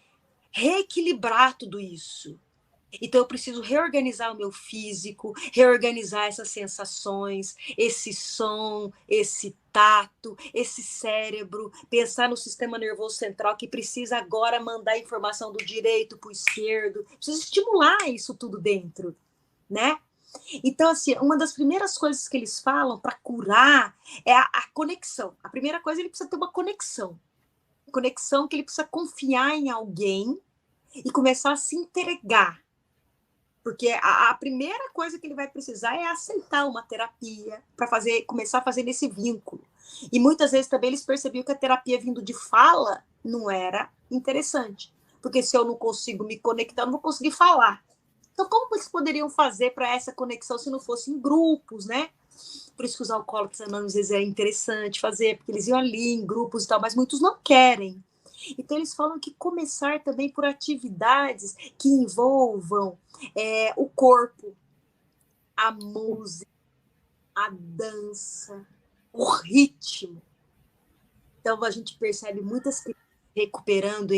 reequilibrar tudo isso. Então, eu preciso reorganizar o meu físico, reorganizar essas sensações, esse som, esse tato, esse cérebro, pensar no sistema nervoso central que precisa agora mandar informação do direito para o esquerdo, precisa estimular isso tudo dentro, né? Então, assim, uma das primeiras coisas que eles falam para curar é a conexão. A primeira coisa, ele precisa ter uma conexão. Conexão que ele precisa confiar em alguém e começar a se entregar. Porque a primeira coisa que ele vai precisar é aceitar uma terapia para começar a fazer nesse vínculo. E muitas vezes também eles percebiam que a terapia vindo de fala não era interessante. Porque se eu não consigo me conectar, eu não vou conseguir falar. Então, como eles poderiam fazer para essa conexão se não fosse em grupos, né? Por isso que os alcoólatras anônimos, às vezes, é interessante fazer, porque eles iam ali em grupos e tal, mas muitos não querem. Então, eles falam que começar também por atividades que envolvam o corpo, a música, a dança, o ritmo. Então, a gente percebe muitas crianças recuperando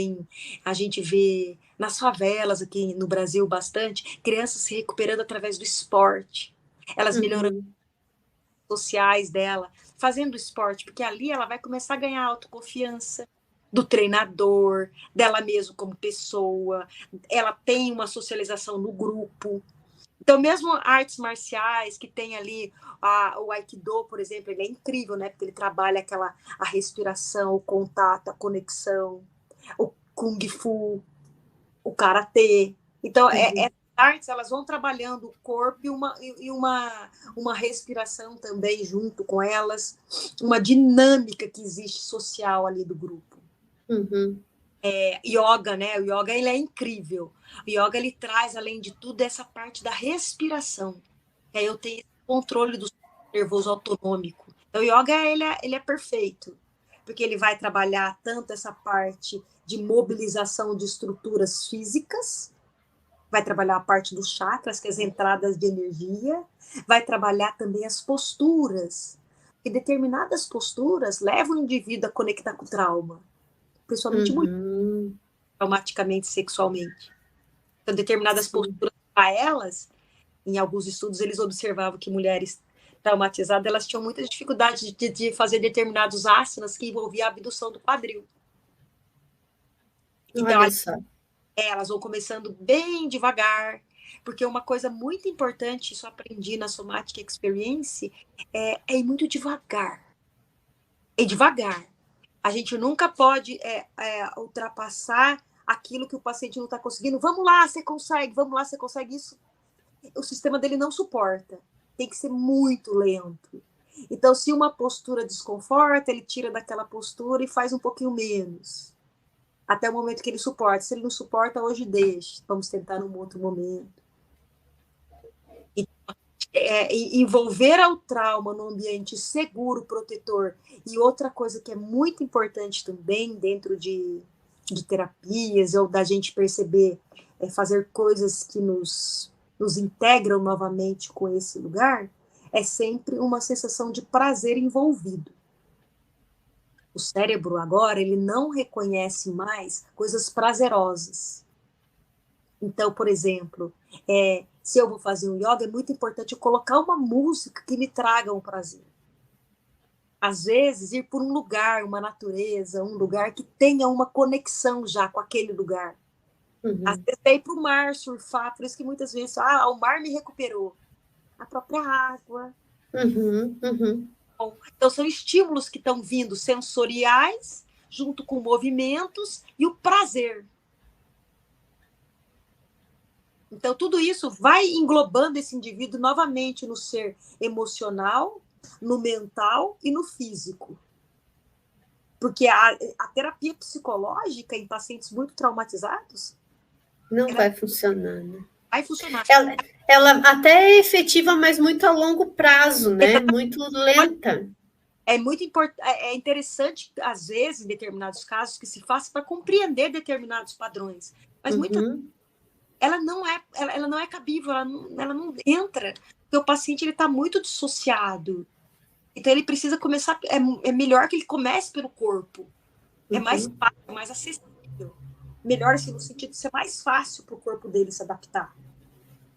a gente vê nas favelas aqui no Brasil bastante, crianças se recuperando através do esporte. Elas melhorando as sociais dela, fazendo esporte, porque ali ela vai começar a ganhar autoconfiança do treinador, dela mesma como pessoa, ela tem uma socialização no grupo, Então, mesmo artes marciais, que tem ali o Aikido, por exemplo, ele é incrível, né? Porque ele trabalha a respiração, o contato, a conexão, o Kung Fu, o Karatê. Então, essas artes, elas vão trabalhando o corpo uma respiração também junto com elas, uma dinâmica que existe social ali do grupo. Yoga, né? O yoga, ele é incrível. O yoga, ele traz, além de tudo, essa parte da respiração. Aí eu tenho esse controle do nervoso autonômico. Então, o yoga, ele é perfeito, porque ele vai trabalhar tanto essa parte de mobilização de estruturas físicas, vai trabalhar a parte dos chakras, que é as entradas de energia, vai trabalhar também as posturas, e determinadas posturas levam o indivíduo a conectar com o trauma, principalmente mulheres, traumaticamente sexualmente. Então, determinadas posturas para elas, em alguns estudos, eles observavam que mulheres traumatizadas, elas tinham muita dificuldade de fazer determinados asanas que envolviam a abdução do quadril. Então, elas vão começando bem devagar, porque uma coisa muito importante, isso eu aprendi na Somatic Experience, é ir muito devagar. É devagar. A gente nunca pode ultrapassar aquilo que o paciente não está conseguindo. Vamos lá, você consegue isso. O sistema dele não suporta. Tem que ser muito lento. Então, se uma postura desconforta, ele tira daquela postura e faz um pouquinho menos. Até o momento que ele suporta. Se ele não suporta, hoje deixa. Vamos tentar num outro momento. Envolver ao trauma num ambiente seguro, protetor. E outra coisa que é muito importante também dentro de terapias, ou da gente perceber, fazer coisas que nos integram novamente com esse lugar, é sempre uma sensação de prazer envolvido. O cérebro agora, ele não reconhece mais coisas prazerosas. Então, por exemplo, se eu vou fazer um yoga, é muito importante eu colocar uma música que me traga um prazer. Às vezes, ir por um lugar, uma natureza, um lugar que tenha uma conexão já com aquele lugar. Às vezes é ir para o mar, surfar, por isso que muitas vezes, o mar me recuperou. A própria água. Então, são estímulos que estão vindo sensoriais, junto com movimentos e o prazer. Então, tudo isso vai englobando esse indivíduo novamente no ser emocional, no mental e no físico. Porque a terapia psicológica em pacientes muito traumatizados não vai funcionar, né? Vai funcionar. Ela até é efetiva, mas muito a longo prazo, né? Muito lenta. É muito importante, é interessante, às vezes, em determinados casos, que se faça para compreender determinados padrões. Mas ela não é cabível, ela não entra, porque o paciente está muito dissociado. Então, ele precisa começar, é melhor que ele comece pelo corpo. É mais fácil, mais acessível. Melhor, assim, no sentido de ser mais fácil para o corpo dele se adaptar.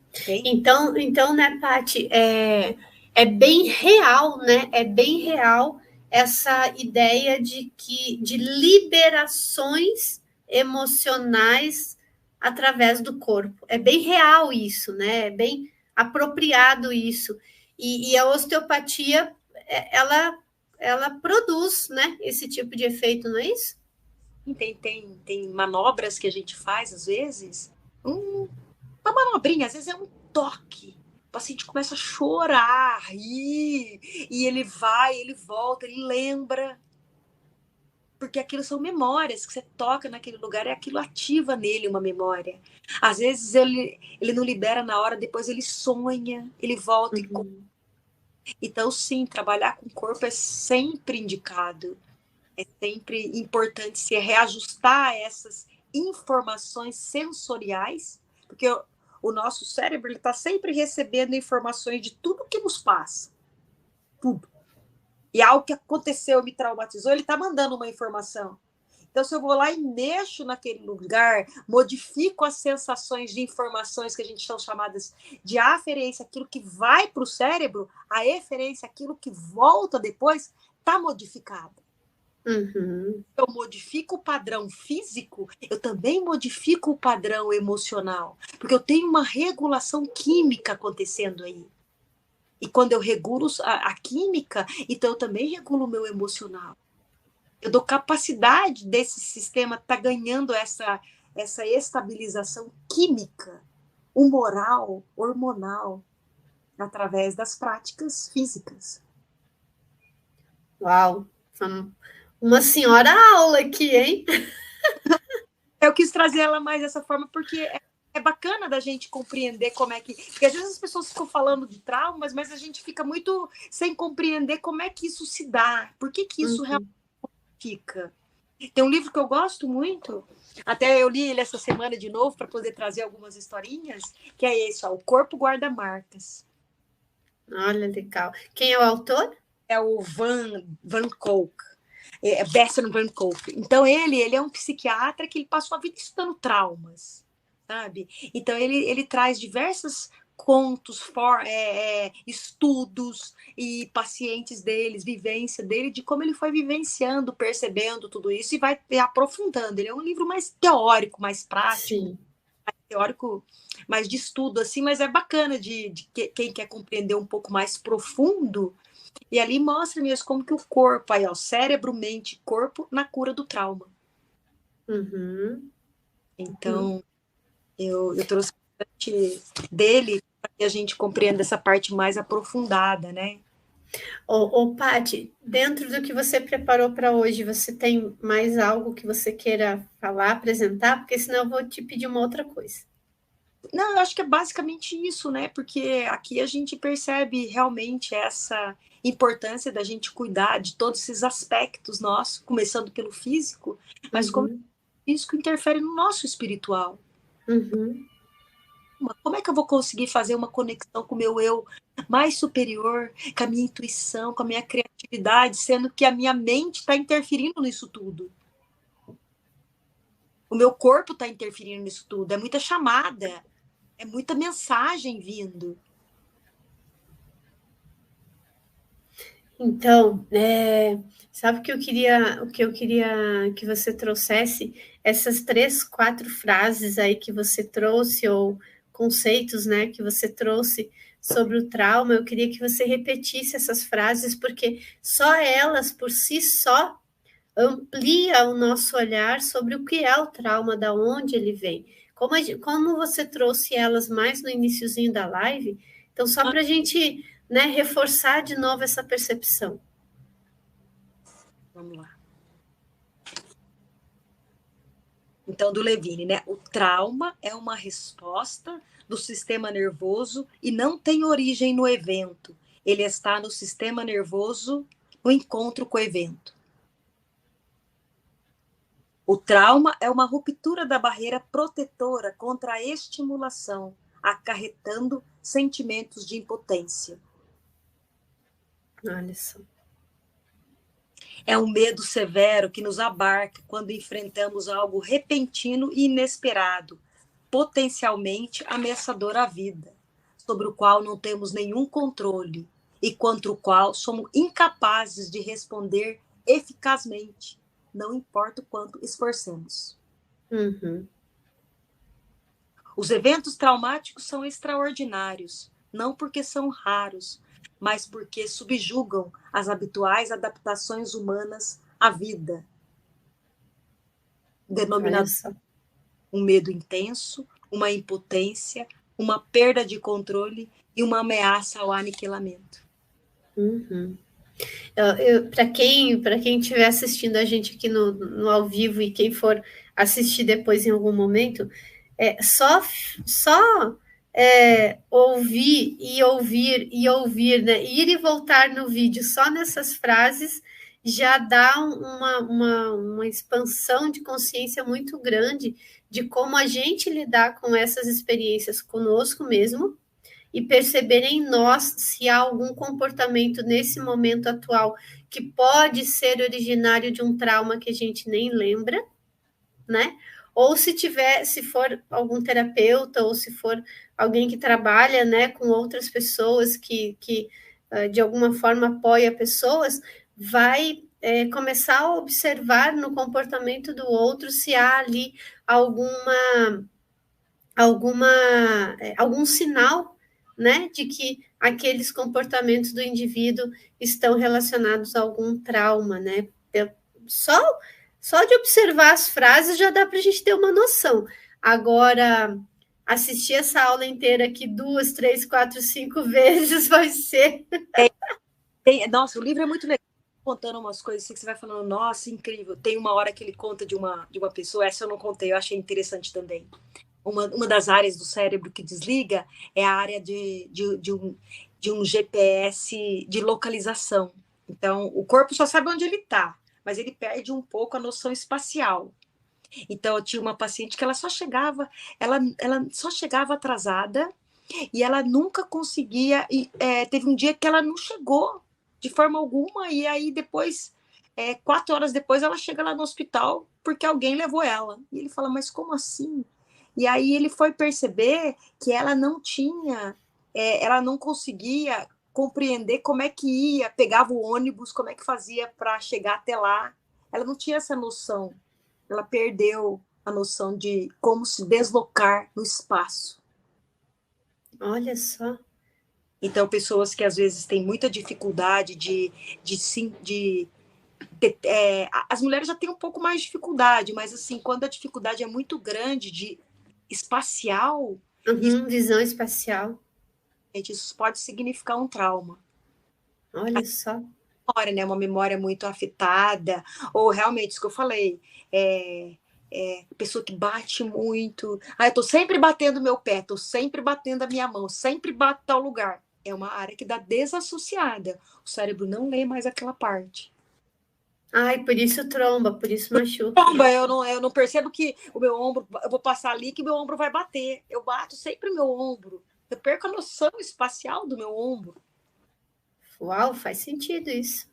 Okay? Então, né, Paty, é bem real, né? É bem real essa ideia de liberações emocionais através do corpo. É bem real isso, né? É bem apropriado isso. E a osteopatia, ela produz, né, esse tipo de efeito, não é isso? Tem manobras que a gente faz, às vezes, uma manobrinha, às vezes é um toque. O paciente começa a chorar, rir, e ele vai, ele volta, ele lembra. Porque aquilo são memórias, que você toca naquele lugar e aquilo ativa nele uma memória. Às vezes ele não libera na hora, depois ele sonha, ele volta e... Então, sim, trabalhar com o corpo é sempre indicado. É sempre importante se reajustar essas informações sensoriais, porque o nosso cérebro está sempre recebendo informações de tudo que nos passa. Tudo. E algo que aconteceu, me traumatizou, ele está mandando uma informação. Então, se eu vou lá e mexo naquele lugar, modifico as sensações de informações que a gente são chamadas de aferência, aquilo que vai para o cérebro, a eferência, aquilo que volta depois, está modificado. Uhum. Eu modifico o padrão físico, eu também modifico o padrão emocional, porque eu tenho uma regulação química acontecendo aí. E quando eu regulo a química, então eu também regulo o meu emocional. Eu dou capacidade desse sistema estar ganhando essa estabilização química, humoral, hormonal, através das práticas físicas. Uau! Uma senhora aula aqui, hein? Eu quis trazer ela mais dessa forma porque é bacana da gente compreender como é que... Porque às vezes as pessoas ficam falando de traumas, mas a gente fica muito sem compreender como é que isso se dá, por que isso realmente fica. Tem um livro que eu gosto muito, até eu li ele essa semana de novo para poder trazer algumas historinhas, que é esse, ó, O Corpo Guarda Marcas. Olha, legal. Quem é o autor? É o Van Kolk. É Bessel Van Kolk. Então, ele é um psiquiatra que ele passou a vida estudando traumas, sabe? Então, ele traz diversos contos, estudos e pacientes deles, vivência dele, de como ele foi vivenciando, percebendo tudo isso e vai aprofundando. Ele é um livro mais teórico, mais prático, Sim. mais teórico, mais de estudo, assim, mas é bacana de quem quer compreender um pouco mais profundo. E ali mostra mesmo como que o corpo, aí, ó, cérebro, mente, corpo, na cura do trauma. Uhum. Então, eu trouxe bastante dele para que a gente compreenda essa parte mais aprofundada, né? Paty, dentro do que você preparou para hoje, você tem mais algo que você queira falar, apresentar? Porque senão eu vou te pedir uma outra coisa. Não, eu acho que é basicamente isso, né? Porque aqui a gente percebe realmente essa importância da gente cuidar de todos esses aspectos nossos, começando pelo físico, mas como o físico interfere no nosso espiritual. Uhum. Como é que eu vou conseguir fazer uma conexão com o meu eu mais superior, com a minha intuição, com a minha criatividade, sendo que a minha mente está interferindo nisso tudo? O meu corpo está interferindo nisso tudo. É muita chamada, é muita mensagem vindo. Então, sabe o que eu queria que você trouxesse? Essas 3, 4 frases aí que você trouxe, ou conceitos, né, que você trouxe sobre o trauma, eu queria que você repetisse essas frases, porque só elas, por si só, amplia o nosso olhar sobre o que é o trauma, da onde ele vem. Como você trouxe elas mais no iniciozinho da live, então só para a gente, né, reforçar de novo essa percepção. Vamos lá. Então, do Levine, né? O trauma é uma resposta do sistema nervoso e não tem origem no evento. Ele está no sistema nervoso no encontro com o evento. O trauma é uma ruptura da barreira protetora contra a estimulação, acarretando sentimentos de impotência. Olha só. É um medo severo que nos abarca quando enfrentamos algo repentino e inesperado, potencialmente ameaçador à vida, sobre o qual não temos nenhum controle e contra o qual somos incapazes de responder eficazmente, não importa o quanto esforcemos. Uhum. Os eventos traumáticos são extraordinários, não porque são raros, mas porque subjugam as habituais adaptações humanas à vida. Denominado um medo intenso, uma impotência, uma perda de controle e uma ameaça ao aniquilamento. Uhum. Para quem estiver assistindo a gente aqui no ao vivo e quem for assistir depois em algum momento, só ouvir e ouvir e ouvir, né? Ir e voltar no vídeo só nessas frases já dá uma expansão de consciência muito grande de como a gente lidar com essas experiências conosco mesmo e perceber em nós se há algum comportamento nesse momento atual que pode ser originário de um trauma que a gente nem lembra, né? Ou se for algum terapeuta, ou se for alguém que trabalha, né, com outras pessoas que de alguma forma apoia pessoas, vai começar a observar no comportamento do outro se há ali algum sinal, né, de que aqueles comportamentos do indivíduo estão relacionados a algum trauma, né? Só, só de observar as frases já dá para a gente ter uma noção. Agora, assistir essa aula inteira aqui 2, 3, 4, 5 vezes vai ser. Nossa, o livro é muito legal, contando umas coisas assim que você vai falando, nossa, incrível. Tem uma hora que ele conta de uma pessoa, essa eu não contei, eu achei interessante também. Uma das áreas do cérebro que desliga é a área de um GPS de localização. Então, o corpo só sabe onde ele está, mas ele perde um pouco a noção espacial. Então, eu tinha uma paciente que ela só chegava atrasada e ela nunca conseguia. Teve um dia que ela não chegou de forma alguma, e aí depois, 4 horas depois, ela chega lá no hospital porque alguém levou ela. E ele fala, mas como assim? E aí ele foi perceber que ela não tinha, ela não conseguia compreender como é que ia, pegava o ônibus, como é que fazia para chegar até lá. Ela não tinha essa noção. Ela perdeu a noção de como se deslocar no espaço. Olha só. Então, pessoas que às vezes têm muita dificuldade as mulheres já têm um pouco mais de dificuldade, mas assim, quando a dificuldade é muito grande de espacial, visão espacial. isso pode significar um trauma. Olha só. Memória, né? Uma memória muito afetada, ou realmente isso que eu falei, pessoa que bate muito. Eu tô sempre batendo meu pé, tô sempre batendo a minha mão, sempre bato tal lugar. É uma área que dá desassociada. O cérebro não lê mais aquela parte. Ai, por isso tromba, por isso machuca. Tromba, eu não percebo que o meu ombro, eu vou passar ali que meu ombro vai bater. Eu bato sempre meu ombro. Eu perco a noção espacial do meu ombro. Uau, faz sentido isso.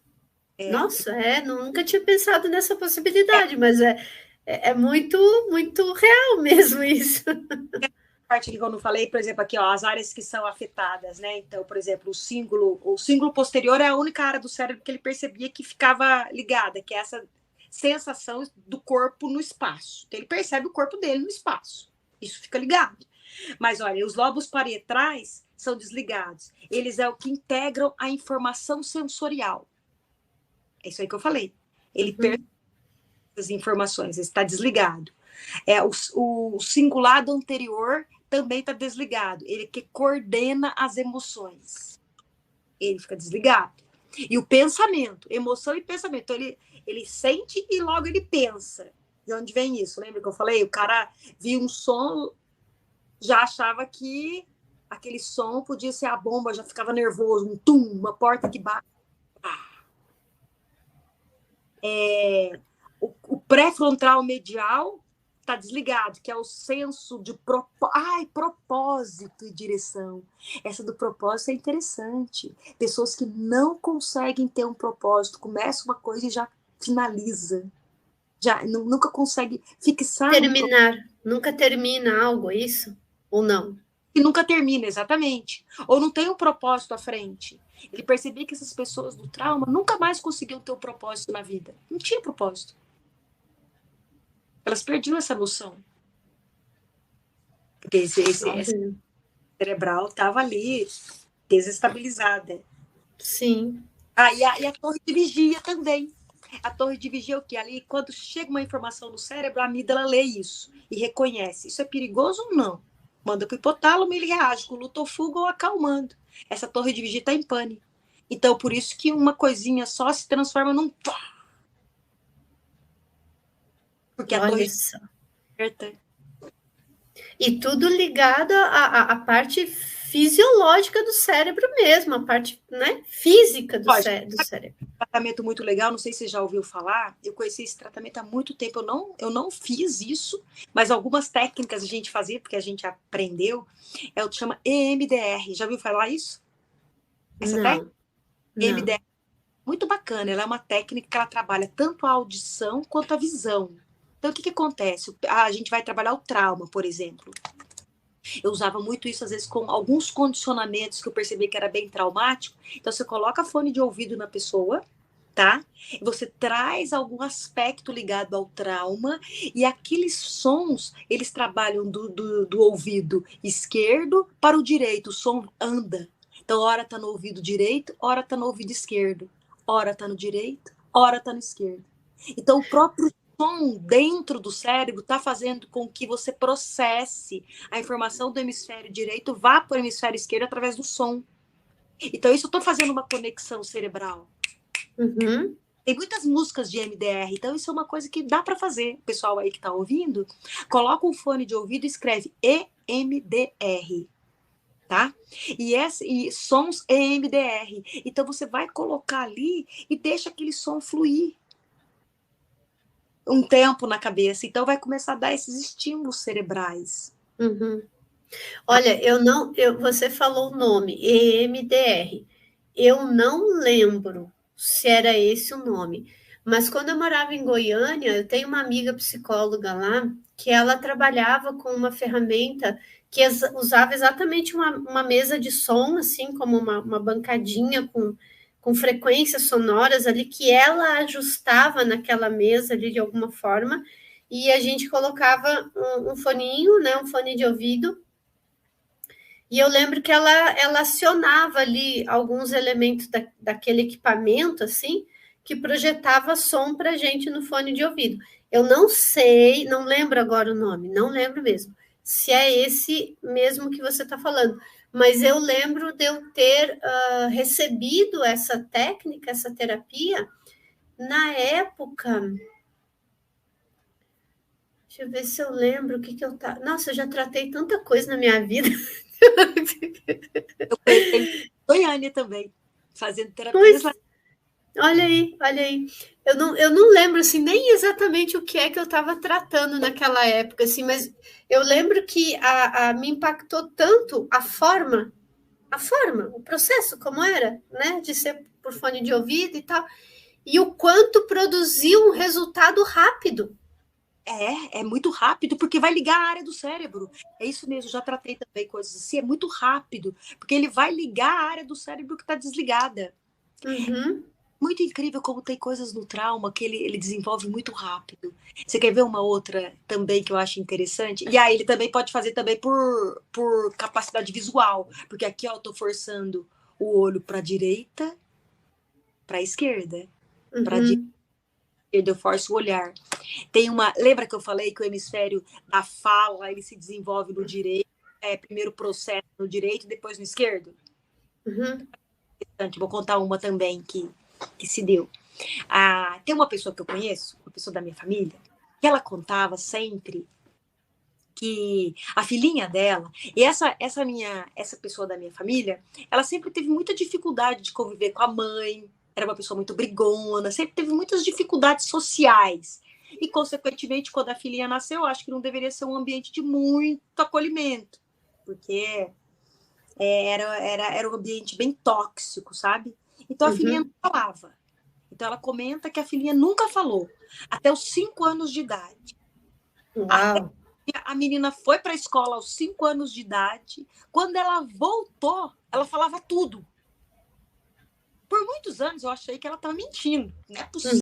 Nossa, nunca tinha pensado nessa possibilidade, mas é muito, muito real mesmo isso. Parte que eu não falei, por exemplo, aqui, ó, as áreas que são afetadas, né? Então, por exemplo, o cíngulo posterior é a única área do cérebro que ele percebia que ficava ligada, que é essa sensação do corpo no espaço. Então, ele percebe o corpo dele no espaço. Isso fica ligado. Mas, olha, os lobos parietais são desligados. Eles é o que integram a informação sensorial. É isso aí que eu falei. Ele perde as informações, ele está desligado. O cingulado anterior também está desligado. Ele que coordena as emoções. Ele fica desligado. E o pensamento, emoção e pensamento. Então, ele sente e logo ele pensa. De onde vem isso? Lembra que eu falei? O cara via um som, já achava que aquele som podia ser a bomba, já ficava nervoso, um tum, uma porta que bate. O pré-frontal medial está desligado, que é o senso de propósito e direção. Essa do propósito é interessante. Pessoas que não conseguem ter um propósito, começa uma coisa e já finaliza. Já nunca consegue fixar. Terminar. Nunca termina algo, é isso? Ou não? E nunca termina, exatamente. Ou não tem um propósito à frente. Ele percebia que essas pessoas do trauma nunca mais conseguiam ter um propósito na vida. Não tinha propósito. Elas perdiam essa noção. Porque esse cerebral estava ali desestabilizada. Sim. E a torre de vigia também. A torre de vigia é o quê? Ali, quando chega uma informação no cérebro, a amígdala lê isso e reconhece. Isso é perigoso ou não? Manda para o hipotálamo e ele reage com luta ou fuga ou acalmando. Essa torre de vigia está em pane. Então, por isso que uma coisinha só se transforma num... Porque a torre de... E tudo ligado à parte fisiológica do cérebro mesmo, a parte, né, física do cérebro. Um tratamento muito legal, não sei se você já ouviu falar, eu conheci esse tratamento há muito tempo, eu não fiz isso, mas algumas técnicas a gente fazia, porque a gente aprendeu, chama EMDR, já ouviu falar isso? Essa técnica? EMDR, muito bacana, ela é uma técnica que ela trabalha tanto a audição quanto a visão. Então, o que acontece? A gente vai trabalhar o trauma, por exemplo. Eu usava muito isso, às vezes, com alguns condicionamentos que eu percebi que era bem traumático. Então, você coloca fone de ouvido na pessoa tá? Você traz algum aspecto ligado ao trauma e aqueles sons, eles trabalham do ouvido esquerdo para o direito, o som anda. Então, hora tá no ouvido direito, hora tá no ouvido esquerdo, hora tá no direito, hora tá no esquerdo. Então, o próprio som dentro do cérebro está fazendo com que você processe a informação do hemisfério direito, vá para o hemisfério esquerdo através do som. Então, isso eu estou fazendo uma conexão cerebral. Uhum. Tem muitas músicas de MDR, então isso é uma coisa que dá para fazer. O pessoal aí que está ouvindo, coloca um fone de ouvido e escreve EMDR, tá? E sons EMDR. Então você vai colocar ali e deixa aquele som fluir um tempo na cabeça. Então vai começar a dar esses estímulos cerebrais. Uhum. Olha, você falou o nome, EMDR. Eu não lembro se era esse o nome, mas quando eu morava em Goiânia, eu tenho uma amiga psicóloga lá que ela trabalhava com uma ferramenta que usava exatamente uma mesa de som, assim como uma bancadinha com frequências sonoras ali, que ela ajustava naquela mesa ali de alguma forma, e a gente colocava um foninho, né, um fone de ouvido. E eu lembro que ela acionava ali alguns elementos daquele equipamento, assim, que projetava som para a gente no fone de ouvido. Eu não sei, não lembro agora o nome, não lembro mesmo, se é esse mesmo que você está falando, mas eu lembro de eu ter recebido essa técnica, essa terapia, na época. Deixa eu ver se eu lembro o que eu tava. Nossa, eu já tratei tanta coisa na minha vida. Eu conheci ele em Goiânia também, fazendo terapias Pois, lá. olha aí, olha aí. Eu não lembro assim, nem exatamente o que é que eu estava tratando naquela época, assim, mas eu lembro que me impactou tanto a forma, o processo, como era, né? De ser por fone de ouvido e tal, e o quanto produziu um resultado rápido. É muito rápido, porque vai ligar a área do cérebro. É isso mesmo, já tratei também coisas assim, é muito rápido, porque ele vai ligar a área do cérebro que está desligada. Uhum. Muito incrível como tem coisas no trauma que ele desenvolve muito rápido. Você quer ver uma outra também que eu acho interessante? E aí ele também pode fazer também por capacidade visual, porque aqui ó, eu tô forçando o olho para a direita, para a esquerda, para a direita Uhum. eu forço o olhar. Tem uma, lembra que eu falei que o hemisfério da fala ele se desenvolve no direito, primeiro processo no direito e depois no esquerdo? Uhum. Vou contar uma também que se deu. Tem uma pessoa que eu conheço, uma pessoa da minha família, que ela contava sempre que a filhinha dela, e essa pessoa da minha família, ela sempre teve muita dificuldade de conviver com a mãe, era uma pessoa muito brigona, sempre teve muitas dificuldades sociais. E, consequentemente, quando a filhinha nasceu, eu acho que não deveria ser um ambiente de muito acolhimento, porque era um ambiente bem tóxico, sabe? Então a filhinha não Uhum. falava. Então ela comenta que a filhinha nunca falou, até os 5 anos de idade. Até Uau! a menina foi para a escola aos 5 anos de idade. Quando ela voltou, ela falava tudo. Por muitos anos eu achei que ela estava mentindo. Não é possível.